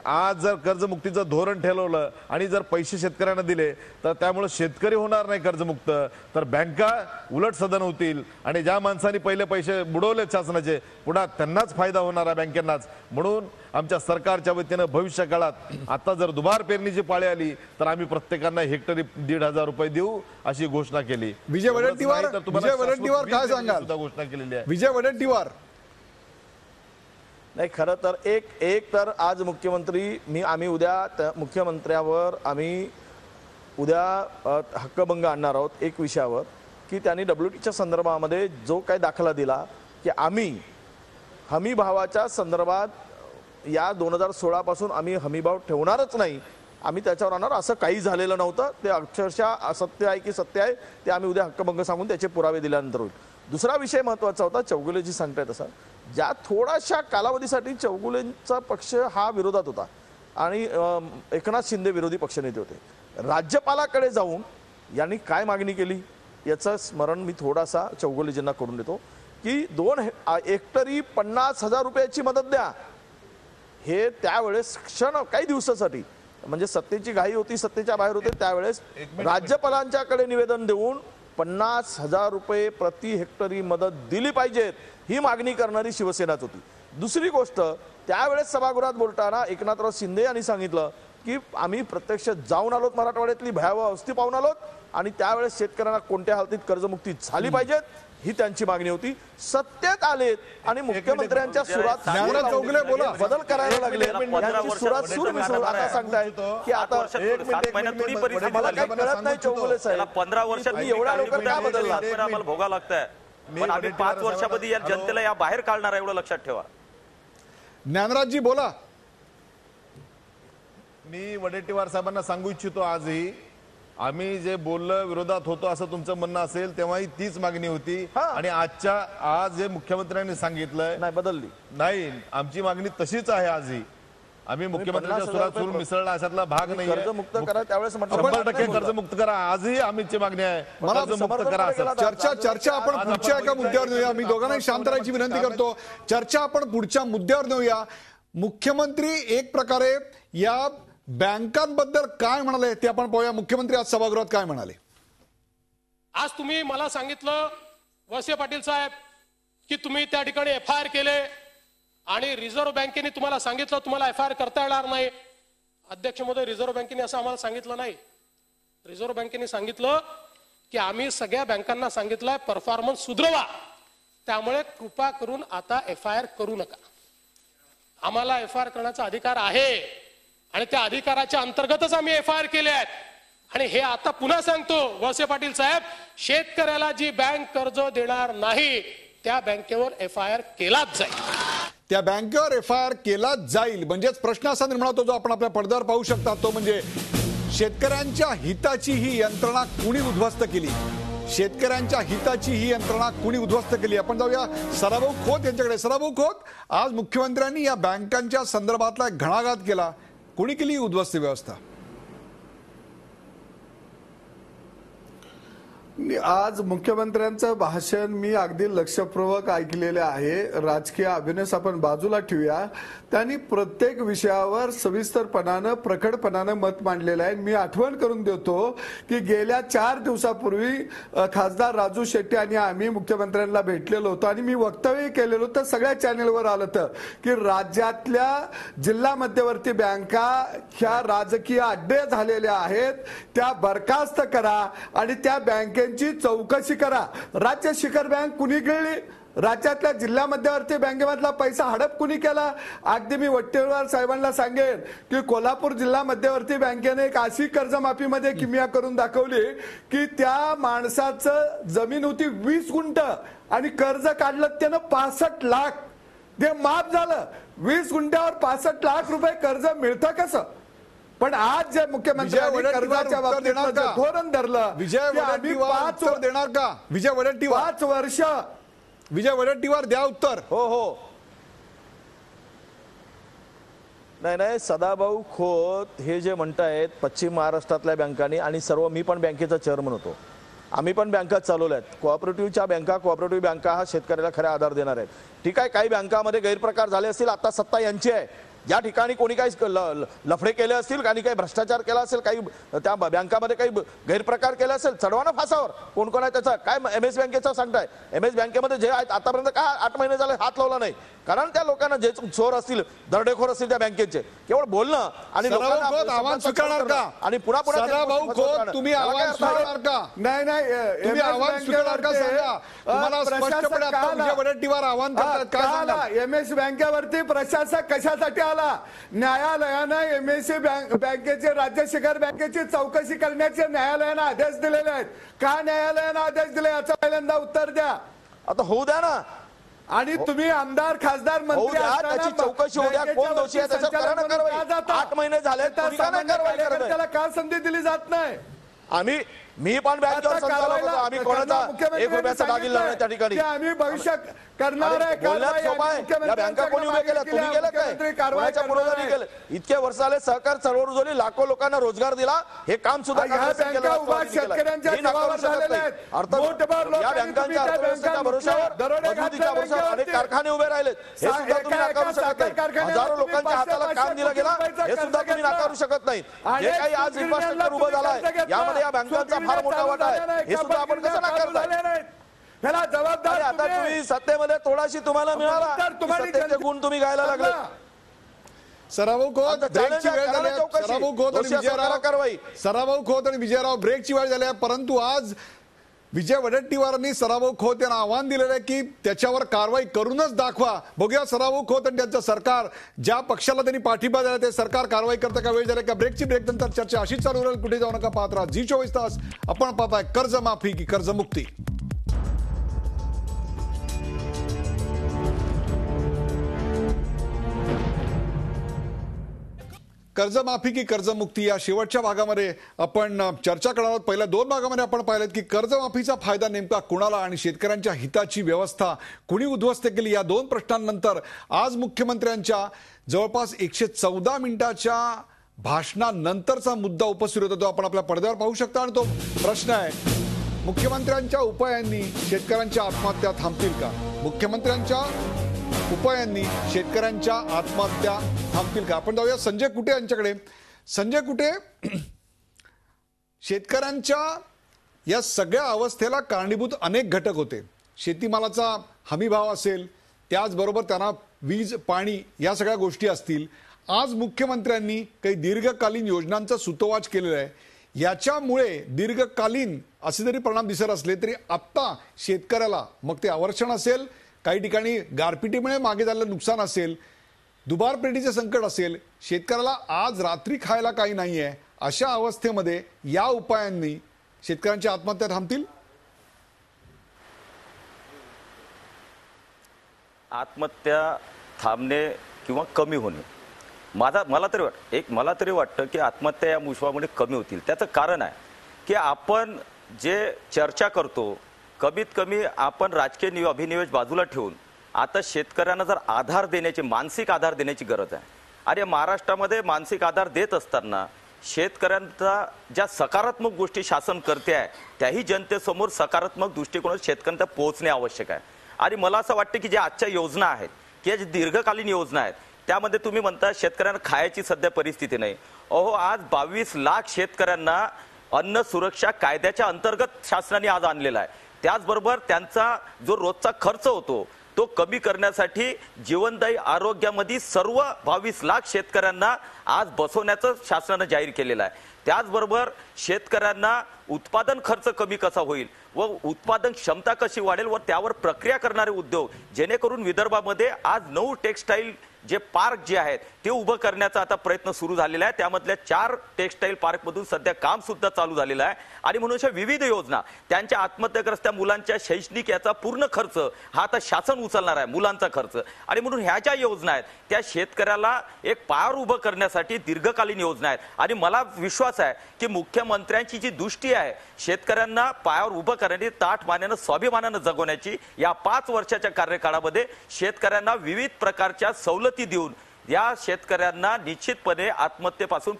आज जर कर्जमुक्तीचं धोरण ठरवलं आणि जर पैसे शेतकऱ्यांना दिले तर त्यामुळे शेतकरी होणार नाही कर्जमुक्त, तर बँका उलट सदन होतील आणि ज्या माणसांनी पहिले पैसे बुडवले शासनाचे पुन्हा त्यांनाच फायदा होणार आहे, बँकेंनाच. म्हणून आमच्या सरकारच्या वतीनं भविष्य काळात आता जर दुबार पेरणीची पाळी आली तर आम्ही प्रत्येकांना हेक्टरी 1,500 रुपये देऊ अशी घोषणा केली. विजय वडेट्टीवार काय सांगाल? घोषणा केलेली आहे. विजय वडेट्टीवार नाही, खरं तर एक तर आज आम्ही उद्या मुख्यमंत्र्यावर आम्ही उद्या हक्कभंग आणणार आहोत एक विषयावर, की त्यांनी WTच्या संदर्भामध्ये जो काही दाखला दिला की आम्ही हमी भावाच्या संदर्भात या 2016 पासून आम्ही हमीभाव ठेवणारच नाही, आम्ही त्याच्यावर आणणार, असं काही झालेलं नव्हतं. ते अक्षरशः असत्य आहे की सत्य आहे ते आम्ही उद्या हक्कभंग सांगून त्याचे पुरावे दिल्यानंतर होईल. दुसरा विषय महत्त्वाचा होता, चौगुलेजी सांगताय तसा, ज्या थोड्याशा कालावधीसाठी चौगुलेंचा पक्ष हा विरोधात होता आणि एकनाथ शिंदे विरोधी पक्षनेते होते. राज्यपालाकडे जाऊन यांनी काय मागणी केली याचं स्मरण मी थोडासा चौगुलेजींना करून देतो, की 2 हेक्टरी 50,000 रुपयाची मदत द्या. हे त्यावेळेस काही दिवसासाठी, म्हणजे सत्तेची घाई होती, सत्तेच्या बाहेर होते, त्यावेळेस राज्यपालांच्याकडे निवेदन देऊन 50,000 रुपये प्रति हेक्टरी मदत दिली पाहिजेत ही मागणी करणारी शिवसेनाच होती. दुसरी गोष्ट, त्यावेळेस सभागृहात बोलताना एकनाथराव शिंदे यांनी सांगितलं की आम्ही प्रत्यक्ष जाऊन आलोत, मराठवाड्यातली भयावह अवस्था पाहून आलोत आणि त्यावेळेस शेतकऱ्यांना कोणत्या हालतीत कर्जमुक्ती झाली पाहिजेत ही त्यांची मागणी होती. सत्तेत आलेत आणि मुख्यमंत्र्यांच्या सुरात बदल करायला लागले. यांची सुरात सूर मिसळून आता सांगतायत की आता मला काही कळत नाही चौगुले साहेब, 15 वर्षात एवढ्या लवकर का बदलला आम्हाला भोगा लागतंय, पण आम्ही 5 वर्षामध्ये या जनतेला या बाहेर काढणार आहे, एवढं लक्षात ठेवा. ज्ञानराजजी बोला. मी वडेट्टीवार साहेबांना सांगू इच्छितो, आजही आम्ही जे बोललं विरोधात होतो असं तुमचं म्हणणं असेल तेव्हाही तीच मागणी होती आणि आज जे मुख्यमंत्र्यांनी सांगितलंय नाही बदलली नाही, आमची मागणी तशीच आहे. आजही आम्ही मुख्यमंत्र्यांच्या सुरात सूर मिसळला अशातला भाग नाही. कर्जमुक्त करा त्यावेळेस 100% कर्जमुक्त करा, आजही आमची मागणी आहे, कर्जमुक्त करा. चर्चा आपण पुढच्या एका मुद्द्यावर नेऊया. मी दोघांनाही शांत राहायची विनंती करतो. चर्चा आपण पुढच्या मुद्द्यावर नेऊया. मुख्यमंत्री एक प्रकारे या बँकांबद्दल काय म्हणाले ते आपण पाहूया. मुख्यमंत्री आज सभागृहात काय म्हणाले? आज तुम्ही मला सांगितलं वळसे पाटील साहेब की तुम्ही त्या ठिकाणी FIR केले आणि रिझर्व्ह बँकेने तुम्हाला सांगितलं तुम्हाला FIR करता येणार नाही. अध्यक्ष महोदय, रिझर्व्ह बँकेने असं आम्हाला सांगितलं नाही. रिझर्व्ह बँकेने सांगितलं की आम्ही सगळ्या बँकांना सांगितलंय परफॉर्मन्स सुधरवा, त्यामुळे कृपा करून आता FIR करू नका. आम्हाला FIR करण्याचा अधिकार आहे आणि त्या अधिकाराच्या अंतर्गतच आम्ही FIR केले आहेत. आणि हे आता पुन्हा सांगतो वळसे पाटील साहेब, शेतकऱ्याला जी बँक कर्ज देणार नाही त्या बँकेवर FIR केलाच जाईल. त्या बँकेवर FIR केलाच जाईल म्हणजेच प्रश्न असा निर्माण होतो जो आपण आपल्या पडद्यावर पाहू शकता, तो म्हणजे शेतकऱ्यांच्या हिताची ही यंत्रणा कुणी उद्ध्वस्त केली? शेतकऱ्यांच्या हिताची ही यंत्रणा कुणी उद्ध्वस्त केली? आपण जाऊया सराभाऊ खोत यांच्याकडे. सराभाऊ खोत, आज मुख्यमंत्र्यांनी या बँकांच्या संदर्भातला घणाघात केला, कोणी केली उद्ध्वस्त व्यवस्था? आज मुख्यमंत्र्यांचं भाषण मी अगदी लक्षपूर्वक ऐकलेले आहे. राजकीय अभिनय आपण बाजूला ठेवूया. त्यांनी प्रत्येक विषयावर सविस्तरपणानं प्रखडपणानं मत मांडलेलं आहे. मी आठवण करून देतो की गेल्या 4 दिवसापूर्वी खासदार राजू शेट्टी आणि आम्ही मुख्यमंत्र्यांना भेटलेलो होतो आणि मी वक्तव्य केलेलं होतं, सगळ्या चॅनेलवर आलं होतं की राज्यातल्या जिल्हा मध्यवर्ती बँका ह्या राजकीय अड्डे झालेल्या आहेत, त्या बरखास्त करा आणि त्या बँकेची चौकशी करा. राज्य शिखर बँक कुणी गिळली? राज्यातल्या जिल्हा मध्यवर्ती बँकेमधला पैसा हडप कुणी केला? अगदी मी वट्टेवार साहेबांना सांगेन की कोल्हापूर जिल्हा मध्यवर्ती बँकेने एक अशी कर्जमाफीमध्ये किमया करून दाखवली की त्या माणसाचं जमीन होती 20 गुंठ आणि कर्ज काढलं त्यानं 65 लाख. ते माफ झालं. 20 गुंठ्यावर 65 लाख रुपये कर्ज मिळतं कसं? पण आज जे मुख्यमंत्र्यांनी कर्जाच्या बाबतीत धोरण धरलं, विजय वडेट्टीवार देणार का? विजय वडेट्टीवार 5 वर्ष. विजय वडेट्टीवार द्या उत्तर. हो. नाही, सदाभाऊ खोत हे जे म्हणतायत पश्चिम महाराष्ट्रातल्या बँकांनी आणि सर्व, मी पण बँकेचा चेअरमन होतो, आम्ही पण बँका चालवल्या आहेत. कोऑपरेटिव्ह बँका हा शेतकऱ्याला खरा आधार देणार आहेत. ठीक आहे, काही बँकामध्ये गैरप्रकार झाले असतील, आता सत्ता यांची आहे. या ठिकाणी कोणी काही लफडे केले असतील, काही भ्रष्टाचार केला असेल, काही त्या बँकामध्ये काही गैरप्रकार केले असेल, चढवा ना फासावर. कोण कोण आहे त्याचा काय? MS बँकेचा सांगताय. MS बँकेमध्ये जे आहेत आतापर्यंत का 8 महिने झाले हात लावला नाही? कारण त्या लोकांना जे चोर असतील, दरोडेखोर असतील त्या बँकेचे, केवळ बोलणं आणि आव्हान स्वीकारणार का? आणि पुन्हा सदाभाऊ खोत तुम्ही आव्हान स्वीकारणार का? नाही, तुम्ही आव्हान स्वीकारणार का? सांगा. तुम्हाला स्पष्टपणे आता विजय वडेट्टीवार आव्हान करतात काय सांगा? MS बँकेवरती प्रशासक कशासाठी आला? न्यायालयानं MSC बँकेचे, राज्य शिखर बँकेची चौकशी करण्याचे न्यायालयानं आदेश दिलेले आहेत. का न्यायालयानं आदेश दिले याचं पहिल्यांदा उत्तर द्या. आता होऊ द्या ना. आणि तुम्ही आमदार, खासदार, मंत्री त्याची चौकशी होऊ द्या. कोण दोषी आहे त्याच्यावर करा ना कारवाई. 8 महिने झाले त्याला का संधी दिली जात नाही? मी पण बँकेवर संचालक होतो. आम्ही कोणाचा 1 रुपयाचा दागिला नाही त्या ठिकाणी. आम्ही भविष्य करणार आहे. या बँका कोणी उभे केल्या? तुम्ही केलं काय? कोणाच्या पुढे केलं? इतके वर्ष आले सहकार चळवळ उजवली, लाखो लोकांना रोजगार दिला. हे काम सुद्धा या बँका उभा शेतकऱ्यांच्या जीवावर झालेल्या आहेत. या बँकांच्या अर्थव्यवस्थेच्या भरोशावर, मजबुतीच्या भरोशावर अनेक कारखाने उभे राहिलेत. हे सुद्धा तुम्ही नाकारू शकत नाही. हजारो लोकांच्या हाताला काम दिलं गेलं, हे सुद्धा तुम्ही नाकारू शकत नाही. जे काही आज इन्फ्रास्ट्रक्चर उभं झालंय यामध्ये या बँकांचा फार मोठा वाटा आहे. हे सुद्धा आपण कसं नाकारताय? त्याला जबाबदार आता तुम्ही सत्तेमध्ये थोडाशी तुम्हाला मिळाला, सत्तेचे गुण तुम्ही गायला लागले. सराभाऊ खोत ब्रेकची वेळ झाली. सराभाऊ खोत आणि विजयराव ब्रेकची वेळ झाली. परंतु आज विजय वडेट्टीवारांनी सराभाऊ खोत यांना आव्हान दिलेलं आहे की त्याच्यावर कारवाई करूनच दाखवा. बघूया सराभाऊ खोत आणि त्यांचं सरकार, ज्या पक्षाला त्यांनी पाठिंबा दिला ते सरकार कारवाई करतं का? वेळ झाली का? ब्रेकची ब्रेक नंतर चर्चा अशीच चालू राहील. कुठे जाऊ नका, पाहत राहा Zee24 तास. आपण पाहताय कर्जमाफी की कर्जमुक्ती. कर्जमाफी की कर्जमुक्ती या शेवटच्या भागामध्ये आपण चर्चा करणार आहोत. पहिल्या 2 भागामध्ये आपण पाहिलं की कर्जमाफीचा फायदा नेमका कुणाला आणि शेतकऱ्यांच्या हिताची व्यवस्था कुणी उद्ध्वस्त केली, या 2 प्रश्नांनंतर आज मुख्यमंत्र्यांच्या जवळपास 114 मिनिटाच्या भाषणानंतरचा मुद्दा उपस्थित होता, तो आपण आपल्या पडद्यावर पाहू शकता. आणि तो प्रश्न आहे, मुख्यमंत्र्यांच्या उपायांनी शेतकऱ्यांच्या आत्महत्या थांबतील का? मुख्यमंत्र्यांच्या उपायांनी शेतकऱ्यांच्या आत्महत्या थांबतील का? आपण जाऊया संजय कुटे यांच्याकडे. संजय कुटे, शेतकऱ्यांच्या या सगळ्या अवस्थेला कारणीभूत अनेक घटक होते. शेतीमालाचा हमी भाव असेल, त्याचबरोबर त्यांना वीज, पाणी या सगळ्या गोष्टी असतील. आज मुख्यमंत्र्यांनी काही दीर्घकालीन योजनांचा सुतोवाच केलेला आहे. याच्यामुळे दीर्घकालीन असे जरी परिणाम दिसत असले तरी आत्ता शेतकऱ्याला, मग ते आवर्षण असेल, काही ठिकाणी गारपिटीमुळे मागे झालेलं नुकसान असेल, दुबार पेढीचे संकट असेल, शेतकऱ्याला आज रात्री खायला काही नाही आहे. अशा अवस्थेमध्ये या उपायांनी शेतकऱ्यांच्या आत्महत्या थांबतील? आत्महत्या थांबणे किंवा कमी होणे, मला तरी वाटतं की आत्महत्या या मुश्वामुळे कमी होतील. त्याचं कारण आहे की आपण जे चर्चा करतो, कमीत कमी आपण राजकीय अभिनिवेश बाजूला ठेवून आता शेतकऱ्यांना जर आधार देण्याची, मानसिक आधार देण्याची गरज आहे. अरे महाराष्ट्रामध्ये मानसिक आधार देत असताना शेतकऱ्यांचा ज्या सकारात्मक गोष्टी शासन करते आहे त्याही जनतेसमोर सकारात्मक दृष्टिकोन शेतकऱ्यांना पोहोचणे आवश्यक आहे. आणि मला असं वाटतं की ज्या आजच्या योजना आहेत किंवा जी दीर्घकालीन योजना आहेत त्यामध्ये तुम्ही म्हणता शेतकऱ्यांना खायची सध्या परिस्थिती नाही. अहो, आज 22 लाख शेतकऱ्यांना अन्न सुरक्षा कायद्याच्या अंतर्गत शासनाने आज आणलेला आहे. त्याचबरोबर त्यांचा जो रोजचा खर्च होतो तो कमी करण्यासाठी जीवनदायी आरोग्यामध्ये सर्व 22 लाख शेतकऱ्यांना आज बसवण्याचं शासनाने जाहीर केलेलं आहे. त्याचबरोबर शेतकऱ्यांना उत्पादन खर्च कमी कसा होईल व उत्पादन क्षमता कशी वाढेल व त्यावर प्रक्रिया करणारे उद्योग, जेणेकरून विदर्भामध्ये आज 9 टेक्सटाईल जे पार्क जे आहेत ते उभं करण्याचा आता प्रयत्न सुरू झालेला आहे. त्यामधल्या 4 टेक्सटाईल पार्कमधून सध्या काम सुद्धा चालू झालेलं आहे. आणि म्हणून अशा विविध योजना, त्यांच्या आत्महत्याग्रस्त मुलांच्या शैक्षणिक याचा पूर्ण खर्च हा आता शासन उचलणार आहे, मुलांचा खर्च. आणि म्हणून ह्या ज्या योजना आहेत त्या शेतकऱ्याला एक पायावर उभं करण्यासाठी दीर्घकालीन योजना आहेत. आणि मला विश्वास आहे की मुख्यमंत्र्यांची जी दृष्टी आहे शेतकऱ्यांना पायावर उभं करण्याची, ताठ मानेनं स्वाभिमानानं जगवण्याची, या 5 वर्षाच्या कार्यकाळामध्ये शेतकऱ्यांना विविध प्रकारच्या सवलती देऊन या शेतकऱ्यांना निश्चितपणे आत्महत्येपासून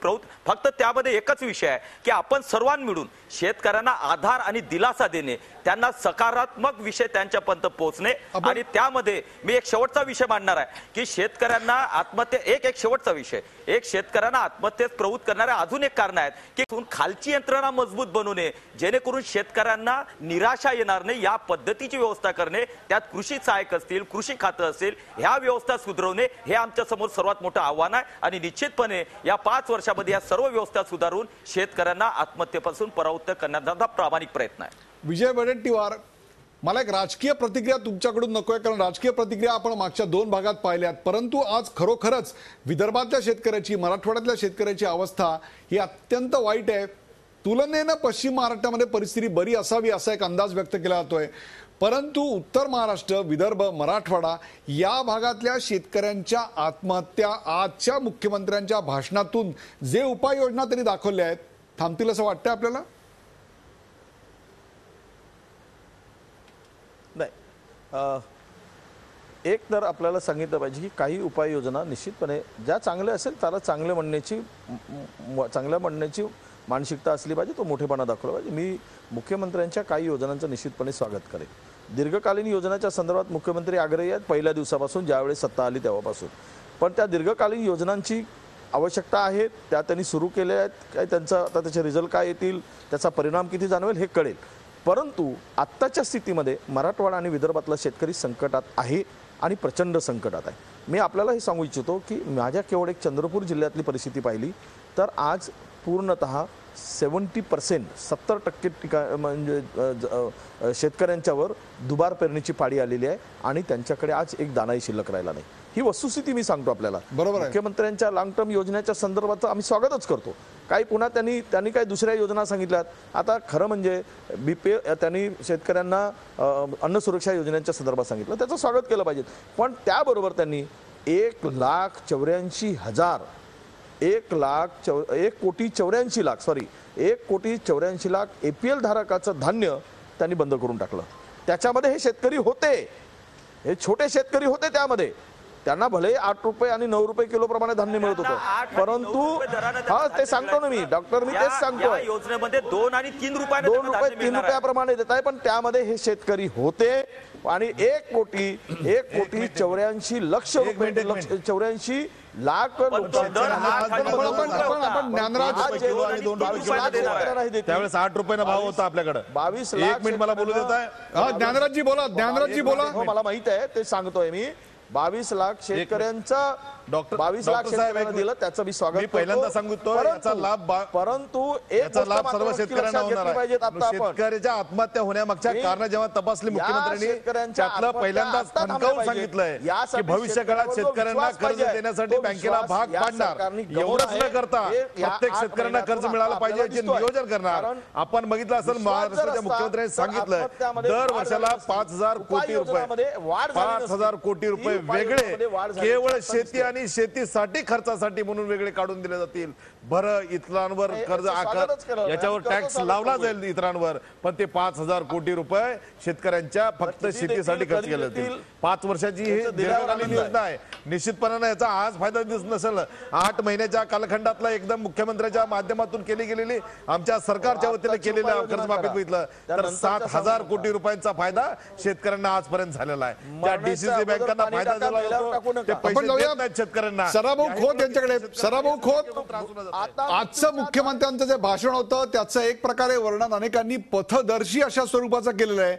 फक्त त्यामध्ये एकच विषय आहे की आपण सर्वांनी मिळून शेतकऱ्यांना आधार आणि दिलासा देणे, त्यांना सकारात्मक विषय त्यांच्यापर्यंत पोहोचणे. आणि त्यामध्ये मी एक शेवटचा विषय मांडणार आहे की शेतकऱ्यांना आत्महत्या एक शेवटचा विषय, एक शेतकऱ्यांना आत्महत्येस प्रवृत्त करणारे अजून एक कारण आहेत की खालची यंत्रणा मजबूत बनवणे, जेणेकरून शेतकऱ्यांना निराशा येणार नाही या पद्धतीची व्यवस्था करणे. त्यात कृषी सहाय्यक असतील, कृषी खातं असेल, ह्या व्यवस्था सुधारवणे हे आमच्या समोर सर्वात मोठं आव्हान आहे. आणि निश्चितपणे या 5 वर्षामध्ये या सर्व व्यवस्था सुधारून शेतकऱ्यांना आत्महत्येपासून परावृत्त करण्याचा प्रामाणिक प्रयत्न आहे. विजय वडेट्टीवार, मला एक राजकीय प्रतिक्रिया तुमच्याकडून नकोय, कारण राजकीय प्रतिक्रिया आपण मागच्या 2 भागात पाहिल्यात. परंतु आज खरोखरच विदर्भातल्या शेतकऱ्याची, मराठवाड्यातल्या शेतकऱ्याची अवस्था ही अत्यंत वाईट आहे. तुलनेनं पश्चिम महाराष्ट्रामध्ये परिस्थिती बरी असावी असा एक अंदाज व्यक्त केला जातोय. परंतु उत्तर महाराष्ट्र, विदर्भ, मराठवाडा या भागातल्या शेतकऱ्यांच्या आत्महत्या आजच्या मुख्यमंत्र्यांच्या भाषणातून जे उपाययोजना त्यांनी दाखवल्या आहेत थांबतील असं वाटतंय आपल्याला? नाही, एक तर आपल्याला सांगितलं पाहिजे की काही उपाययोजना निश्चितपणे ज्या चांगल्या असेल त्याला चांगल्या म्हणण्याची मानसिकता असली पाहिजे, तो मोठेपणा दाखवला पाहिजे. मी मुख्यमंत्र्यांच्या काही योजनांचं निश्चितपणे स्वागत करेन. दीर्घकालीन योजनाच्या संदर्भात मुख्यमंत्री आग्रही आहेत पहिल्या दिवसापासून, ज्यावेळेस सत्ता आली तेव्हापासून. पण त्या दीर्घकालीन योजनांची आवश्यकता आहे, त्या त्यांनी सुरू केल्या आहेत. काय त्यांचा आता त्याचे रिझल्ट काय येतील, त्याचा परिणाम किती जाणवेल हे कळेल. परंतु आत्ताच्या स्थितीमध्ये मराठवाडा आणि विदर्भातला शेतकरी संकटात आहे आणि प्रचंड संकटात आहे. मी आपल्याला हे सांगू इच्छितो की माझ्या केवळ एक चंद्रपूर जिल्ह्यातली परिस्थिती पाहिली तर आज पूर्णतः 70% 70% म्हणजे शेतकऱ्यांच्यावर दुबार पेरणीची पाळी आलेली आहे आणि त्यांच्याकडे आज एक दानाही शिल्लक राहिला नाही. ही वस्तुस्थिती मी सांगतो आपल्याला. बरोबर आहे. मुख्यमंत्र्यांच्या लॉंग टर्म योजनेच्या संदर्भात आम्ही स्वागतच करतो. काही पुन्हा त्यांनी काही दुसऱ्या योजना सांगितल्यात. आता खरं म्हणजे त्यांनी शेतकऱ्यांना अन्न सुरक्षा योजनेच्या संदर्भात सांगितलं, त्याचं स्वागत केलं पाहिजे. पण त्याबरोबर त्यांनी 1,84,00,000 APL धारकाचं धान्य त्यांनी बंद करून टाकलं. त्याच्यामध्ये हे शेतकरी होते, हे छोटे शेतकरी होते, त्यामध्ये त्यांना भले 8 रुपये आणि 9 रुपये किलो प्रमाणे धान्य मिळत होतं. परंतु हा ते सांगतो ना मी डॉक्टर, मी तेच सांगतो, योजनेमध्ये 2 आणि 3 रुपये 3 रुपयाप्रमाणे देत आहे. पण त्यामध्ये हे शेतकरी होते आणि 1,84,00,000 त्यावेळेस 8 रुपयाचा भाव होता आपल्याकडे. 22 1 मिनिट मला बोलू देत आहे. ज्ञानराजजी बोला, ज्ञानराजजी बोला. मला माहित आहे, ते सांगतोय मी. 22 लाख शेतकऱ्यांचा 22 लाख शेतकऱ्यांना दिलं, त्याचं मी स्वागत करतो. पहिल्यांदा सांगतो याचा लाभ, परंतु याचा लाभ सर्व शेतकऱ्यांना होणार आहे. शेतकऱ्याच्या आत्महत्या होण्यामागच्या कारण जेव्हा तपासली मुख्यमंत्र्यांनी, त्यातलं पहिल्यांदाच ठणकावून सांगितलंय की भविष्य काळात शेतकऱ्यांना कर्ज देण्यासाठी बँकेला भाग पाडणार. एवढंच न करता प्रत्येक शेतकऱ्यांना कर्ज मिळालं पाहिजे याचे नियोजन करणार. आपण बघितलं असेल महाराष्ट्राच्या मुख्यमंत्र्यांनी सांगितलंय दर वर्षाला 5,000 कोटी रुपये, 5,000 कोटी रुपये वेगळे केवळ शेती आणि शेतीसाठी खर्चासाठी म्हणून वेगळे काढून दिले जातील. बरं, इतरांवर कर्ज याच्यावर टॅक्स लावला जाईल इतरांवर, पण ते 5,000 कोटी रुपये शेतकऱ्यांच्या फक्त शेतीसाठी खर्च केले जातील. 5 वर्षाची ही दीर्घकालीन योजना आहे. निश्चितपणाने याचा आज फायदा दिसत नसेल. 8 महिन्याच्या कालखंडातला एकदम मुख्यमंत्र्यांच्या माध्यमातून केली गेलेली, आमच्या सरकारच्या वतीने केलेल्या कर्जमाफीत बघितलं तर 7,000 कोटी रुपयांचा फायदा शेतकऱ्यांना आजपर्यंत झालेला आहे. त्या डीसीसी बँकांना फायदा झाला होतो, ते पैसे देत नाहीत शेतकऱ्यांना. सराभाऊ खोत यांच्याकडे. सराभाऊ खोत, आजचं मुख्यमंत्र्यांचं जे भाषण होतं त्याचं एक प्रकारे वर्णन अनेकांनी पथदर्शी अशा स्वरूपाचं केलेलं आहे.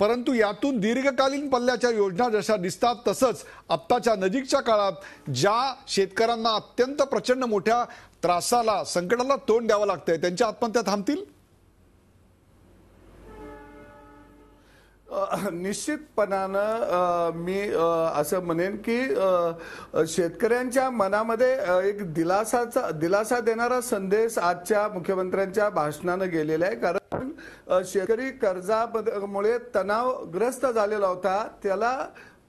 परंतु यातून दीर्घकालीन पल्ल्याच्या योजना जशा दिसतात तसंच आत्ताच्या नजीकच्या काळात ज्या शेतकऱ्यांना अत्यंत प्रचंड मोठ्या त्रासाला संकटाला तोंड द्यावं लागतंय त्यांच्या आत्महत्या थांबतील? निश्चितपणानं मी असं म्हणेन की शेतकऱ्यांच्या मनामध्ये एक दिलासा देणारा संदेश आजच्या मुख्यमंत्र्यांच्या भाषणानं गेलेला आहे. कारण शेतकरी कर्जामुळे तणावग्रस्त झालेला होता, त्याला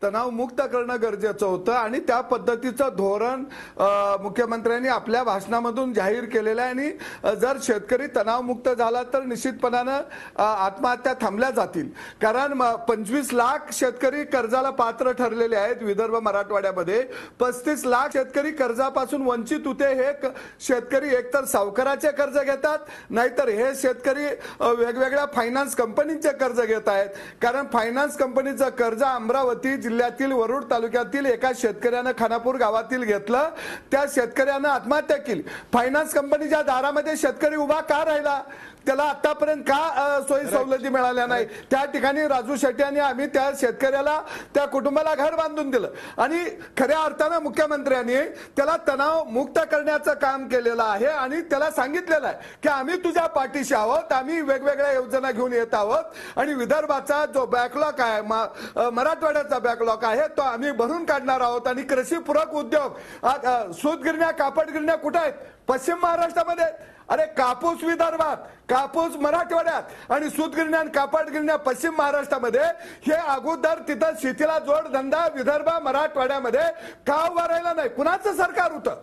तणावमुक्त करणं गरजेचं होतं आणि त्या पद्धतीचं धोरण मुख्यमंत्र्यांनी आपल्या भाषणामधून जाहीर केलेलं आहे. आणि जर शेतकरी तणावमुक्त झाला तर निश्चितपणानं आत्महत्या थांबल्या जातील. कारण 25 लाख शेतकरी कर्जाला पात्र ठरलेले आहेत विदर्भ मराठवाड्यामध्ये. 35 लाख शेतकरी कर्जापासून वंचित होते. हे शेतकरी एकतर सावकाराचे कर्ज घेतात, नाहीतर हे शेतकरी वेगवेगळ्या फायनान्स कंपनीचे कर्ज घेत आहेत. कारण फायनान्स कंपनीचं कर्ज अमरावती जिल्ह्यातील वरुड तालुक्यातील एका शेतकऱ्यानं खानापूर गावातील घेतलं. त्या शेतकऱ्यानं आत्महत्या केली. फायनान्स कंपनीच्या दारामध्ये शेतकरी उभा का राहिला? त्याला आतापर्यंत का सोयी सवलती मिळाल्या नाही? त्या ठिकाणी राजू शेट्टी यांनी आम्ही त्या शेतकऱ्याला, त्या कुटुंबाला घर बांधून दिलं आणि खऱ्या अर्थानं मुख्यमंत्र्यांनी त्याला तणाव मुक्त करण्याचं काम केलेलं आहे. आणि त्याला सांगितलेलं आहे की आम्ही तुझ्या पाठीशी आहोत, आम्ही वेगवेगळ्या योजना घेऊन येत आहोत आणि विदर्भाचा जो बॅकलॉग आहे, मराठवाड्याचा बॅकलॉग आहे, तो आम्ही भरून काढणार आहोत. आणि कृषीपूरक उद्योग, सूतगिरण्या, कापड गिरण्या कुठे आहेत? पश्चिम महाराष्ट्रामध्ये. अरे कापूस विदर्भात, कापूस मराठवाड्यात आणि सूतगिरण्या आणि कापड गिरण्या पश्चिम महाराष्ट्रामध्ये. हे अगोदर तिथं शेतीला जोडधंदा विदर्भ मराठवाड्यामध्ये का उभा राहिला नाही? कुणाचं सरकार होतं?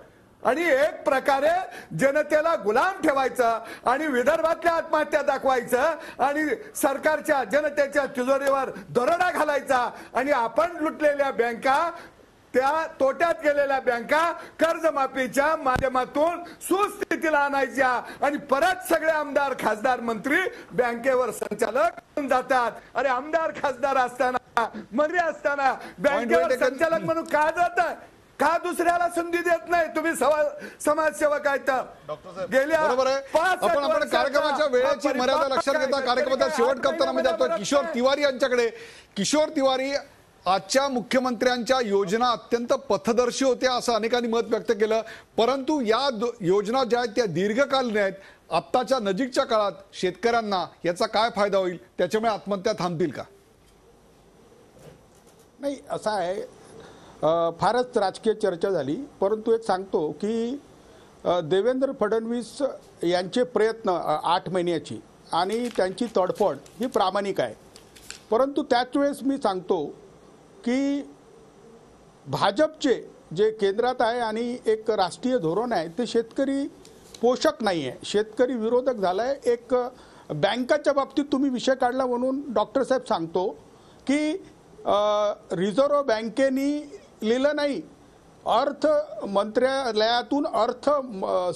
आणि एक प्रकारे जनतेला गुलाम ठेवायचं आणि विदर्भातल्या आत्महत्या दाखवायचं आणि सरकारच्या जनतेच्या तिजोरीवर दरोडा घालायचा आणि आपण लुटलेल्या बँका, त्या तोट्यात गेलेल्या बँका कर्जमाफीच्या माध्यमातून सुस्थितीला आणायच्या आणि परत सगळे आमदार, खासदार, मंत्री बँकेवर संचालक होऊन जातात. अरे आमदार, खासदार असताना, मंत्री असताना बँकेवर संचालक म्हणून का जातात? का दुसऱ्याला संधी देत नाही? तुम्ही समाजसेवक आहेत. गेल्या बरोबर आहे. आपण कार्यक्रमाच्या वेळेची मर्यादा लक्षात घेता कार्यक्रमाचा शेवट करताना मी जातो किशोर तिवारी यांच्याकडे. किशोर तिवारी, आजच्या मुख्यमंत्र्यांच्या योजना अत्यंत पथदर्शी होत्या असं अनेकांनी मत व्यक्त केलं, परंतु या योजना ज्या आहेत त्या दीर्घकालीन आहेत. आत्ताच्या नजीकच्या काळात शेतकऱ्यांना याचा काय फायदा होईल? त्याच्यामुळे आत्महत्या थांबतील का? नाही, असं आहे, फारच राजकीय चर्चा झाली, परंतु एक सांगतो की देवेंद्र फडणवीस यांचे प्रयत्न 8 महिन्याची आणि त्यांची तडफड ही प्रामाणिक आहे. परंतु त्याच वेळेस मी सांगतो की भाजपचे जे केंद्रात आहे आणि एक राष्ट्रीय धोरण आहे ते शेतकरी पोषक नाही आहे, शेतकरी विरोधक झाला आहे. एक बँकाच्या बाबतीत तुम्ही विषय काढला म्हणून डॉक्टर साहेब सांगतो की रिझर्व्ह बँकेनी लिहिलं नाही, अर्थ मंत्रालयातून अर्थ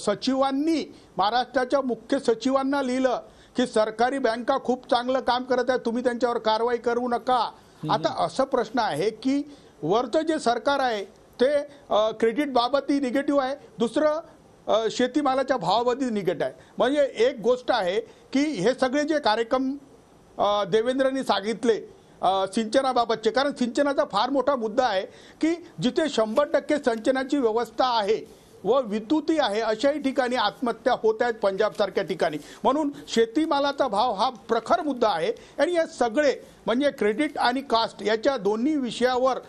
सचिवांनी महाराष्ट्राच्या मुख्य सचिवांना लिहिलं की सरकारी बँका खूप चांगलं काम करत आहे, तुम्ही त्यांच्यावर कारवाई करू नका. आता असं प्रश्न आहे की वरचं जे सरकार आहे ते क्रेडिट बाबतही निगेटिव्ह आहे, दुसरं शेतीमालाच्या भावाबाबतीत निगेटिव्ह आहे. म्हणजे एक गोष्ट आहे की हे सगळे जे कार्यक्रम देवेंद्रनी सांगितले सिंचनाबाबतचे, कारण सिंचनाचा फार मोठा मुद्दा आहे की जिथे 100% सिंचनाची व्यवस्था आहे व विद्युती आहे अशाही ठिकाणी आत्महत्या होत आहेत पंजाबसारख्या ठिकाणी. म्हणून शेतीमालाचा भाव हा प्रखर मुद्दा आहे आणि हे सगळे म्हणजे क्रेडिट आणि कास्ट याच्या दोन्ही विषयावर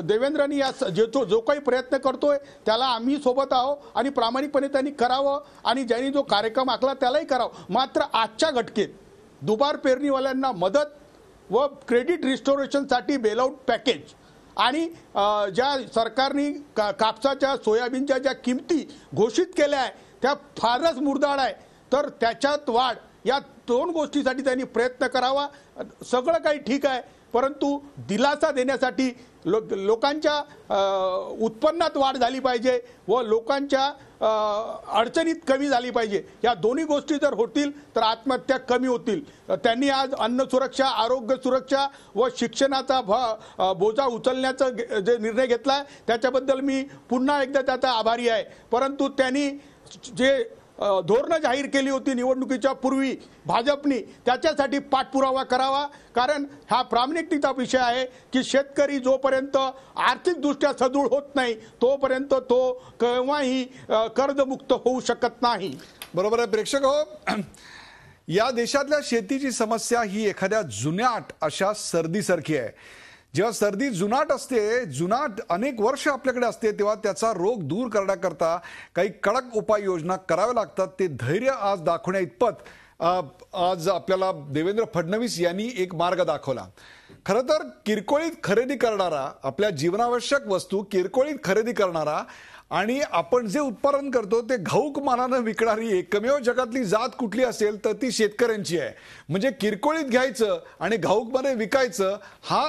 देवेंद्रनी या जो काही प्रयत्न करतोय त्याला आम्ही सोबत आहोत आणि प्रामाणिकपणे त्यांनी करावं आणि ज्यांनी जो कार्यक्रम आखला त्यालाही करावं. मात्र आजच्या घटकेत दुबार पेरणीवाल्यांना मदत व क्रेडिट रिस्टोरेशनसाठी बेलआउट पॅकेज आणि ज्या सरकारने कापसाच्या, सोयाबीनच्या ज्या किमती घोषित केल्या आहे त्या फारच मुरदाड आहे, तर त्याच्यात वाढ, या 2 गोष्टीसाठी त्यांनी प्रयत्न करावा. सगळं काही ठीक आहे, परंतु दिलासा देण्यासाठी लोकांच्या उत्पन्नात वाढ झाली पाहिजे व लोकांच्या अडचणीत कमी झाली पाहिजे. या दोन्ही गोष्टी जर होतील तर आत्महत्या कमी होतील. त्यांनी आज अन्न सुरक्षा, आरोग्य सुरक्षा व शिक्षणाचा बोजा उचलण्याचा जे निर्णय घेतला त्याच्याबद्दल मी पुन्हा एकदा त्याचा आभारी आहे. परंतु त्यांनी जे धोरणं जाहीर केली होती निवडणुकीच्या पूर्वी भाजपनी, त्याच्यासाठी पाठपुरावा करावा. कारण हा प्रामाणिकतेचा विषय आहे की शेतकरी जोपर्यंत आर्थिकदृष्ट्या सदृढ होत नाही तोपर्यंत तो केव्हाही कर्जमुक्त होऊ शकत नाही. बरोबर आहे प्रेक्षक हो. या देशातल्या शेतीची समस्या ही एखाद्या जुनाट अशा सर्दीसारखी आहे. जेव्हा सर्दी जुनाट असते, जुनाट अनेक वर्ष आपल्याकडे असते, तेव्हा त्याचा रोग दूर करण्याकरता काही कडक उपाययोजना कराव्या लागतात. ते धैर्य आज दाखवण्या इतपत आज आपल्याला देवेंद्र फडणवीस यांनी एक मार्ग दाखवला. खरं तर किरकोळीत खरेदी करणारा, आपल्या जीवनावश्यक वस्तू किरकोळीत खरेदी करणारा आणि आपण जे उत्पादन करतो ते घाऊक मानानं विकणारी एकमेव जगातली जात कुठली असेल तर ती शेतकऱ्यांची आहे. म्हणजे किरकोळीत घ्यायचं आणि घाऊकमध्ये विकायचं, हा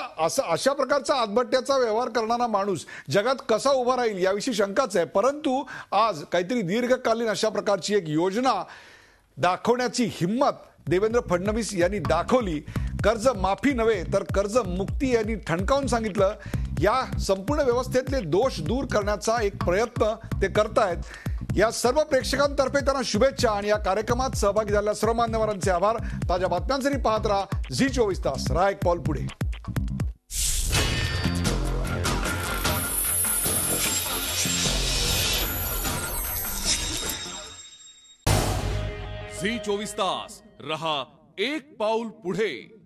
अशा प्रकारचा आतबट्ट्याचा व्यवहार करणारा माणूस जगात कसा उभा राहील याविषयी शंकाच आहे. परंतु आज काहीतरी दीर्घकालीन अशा प्रकारची एक योजना दाखवण्याची हिंमत देवेंद्र फडणवीस यांनी दाखवली. कर्ज माफी नव्हे तर कर्ज मुक्ती यांनी ठणकावून सांगितलं. या संपूर्ण व्यवस्थेतले दोष दूर करण्याचा एक प्रयत्न ते करतायत. या सर्व प्रेक्षकांतर्फे त्यांना शुभेच्छा आणि या कार्यक्रमात सहभागी झालेल्या सर्व मान्यवरांचे आभार. ताज्या बातम्यांसाठी पाहत राहा झी 24 तास. राहा एक पाऊल पुढे. झी 24 तास रहा एक पाऊल पुढे.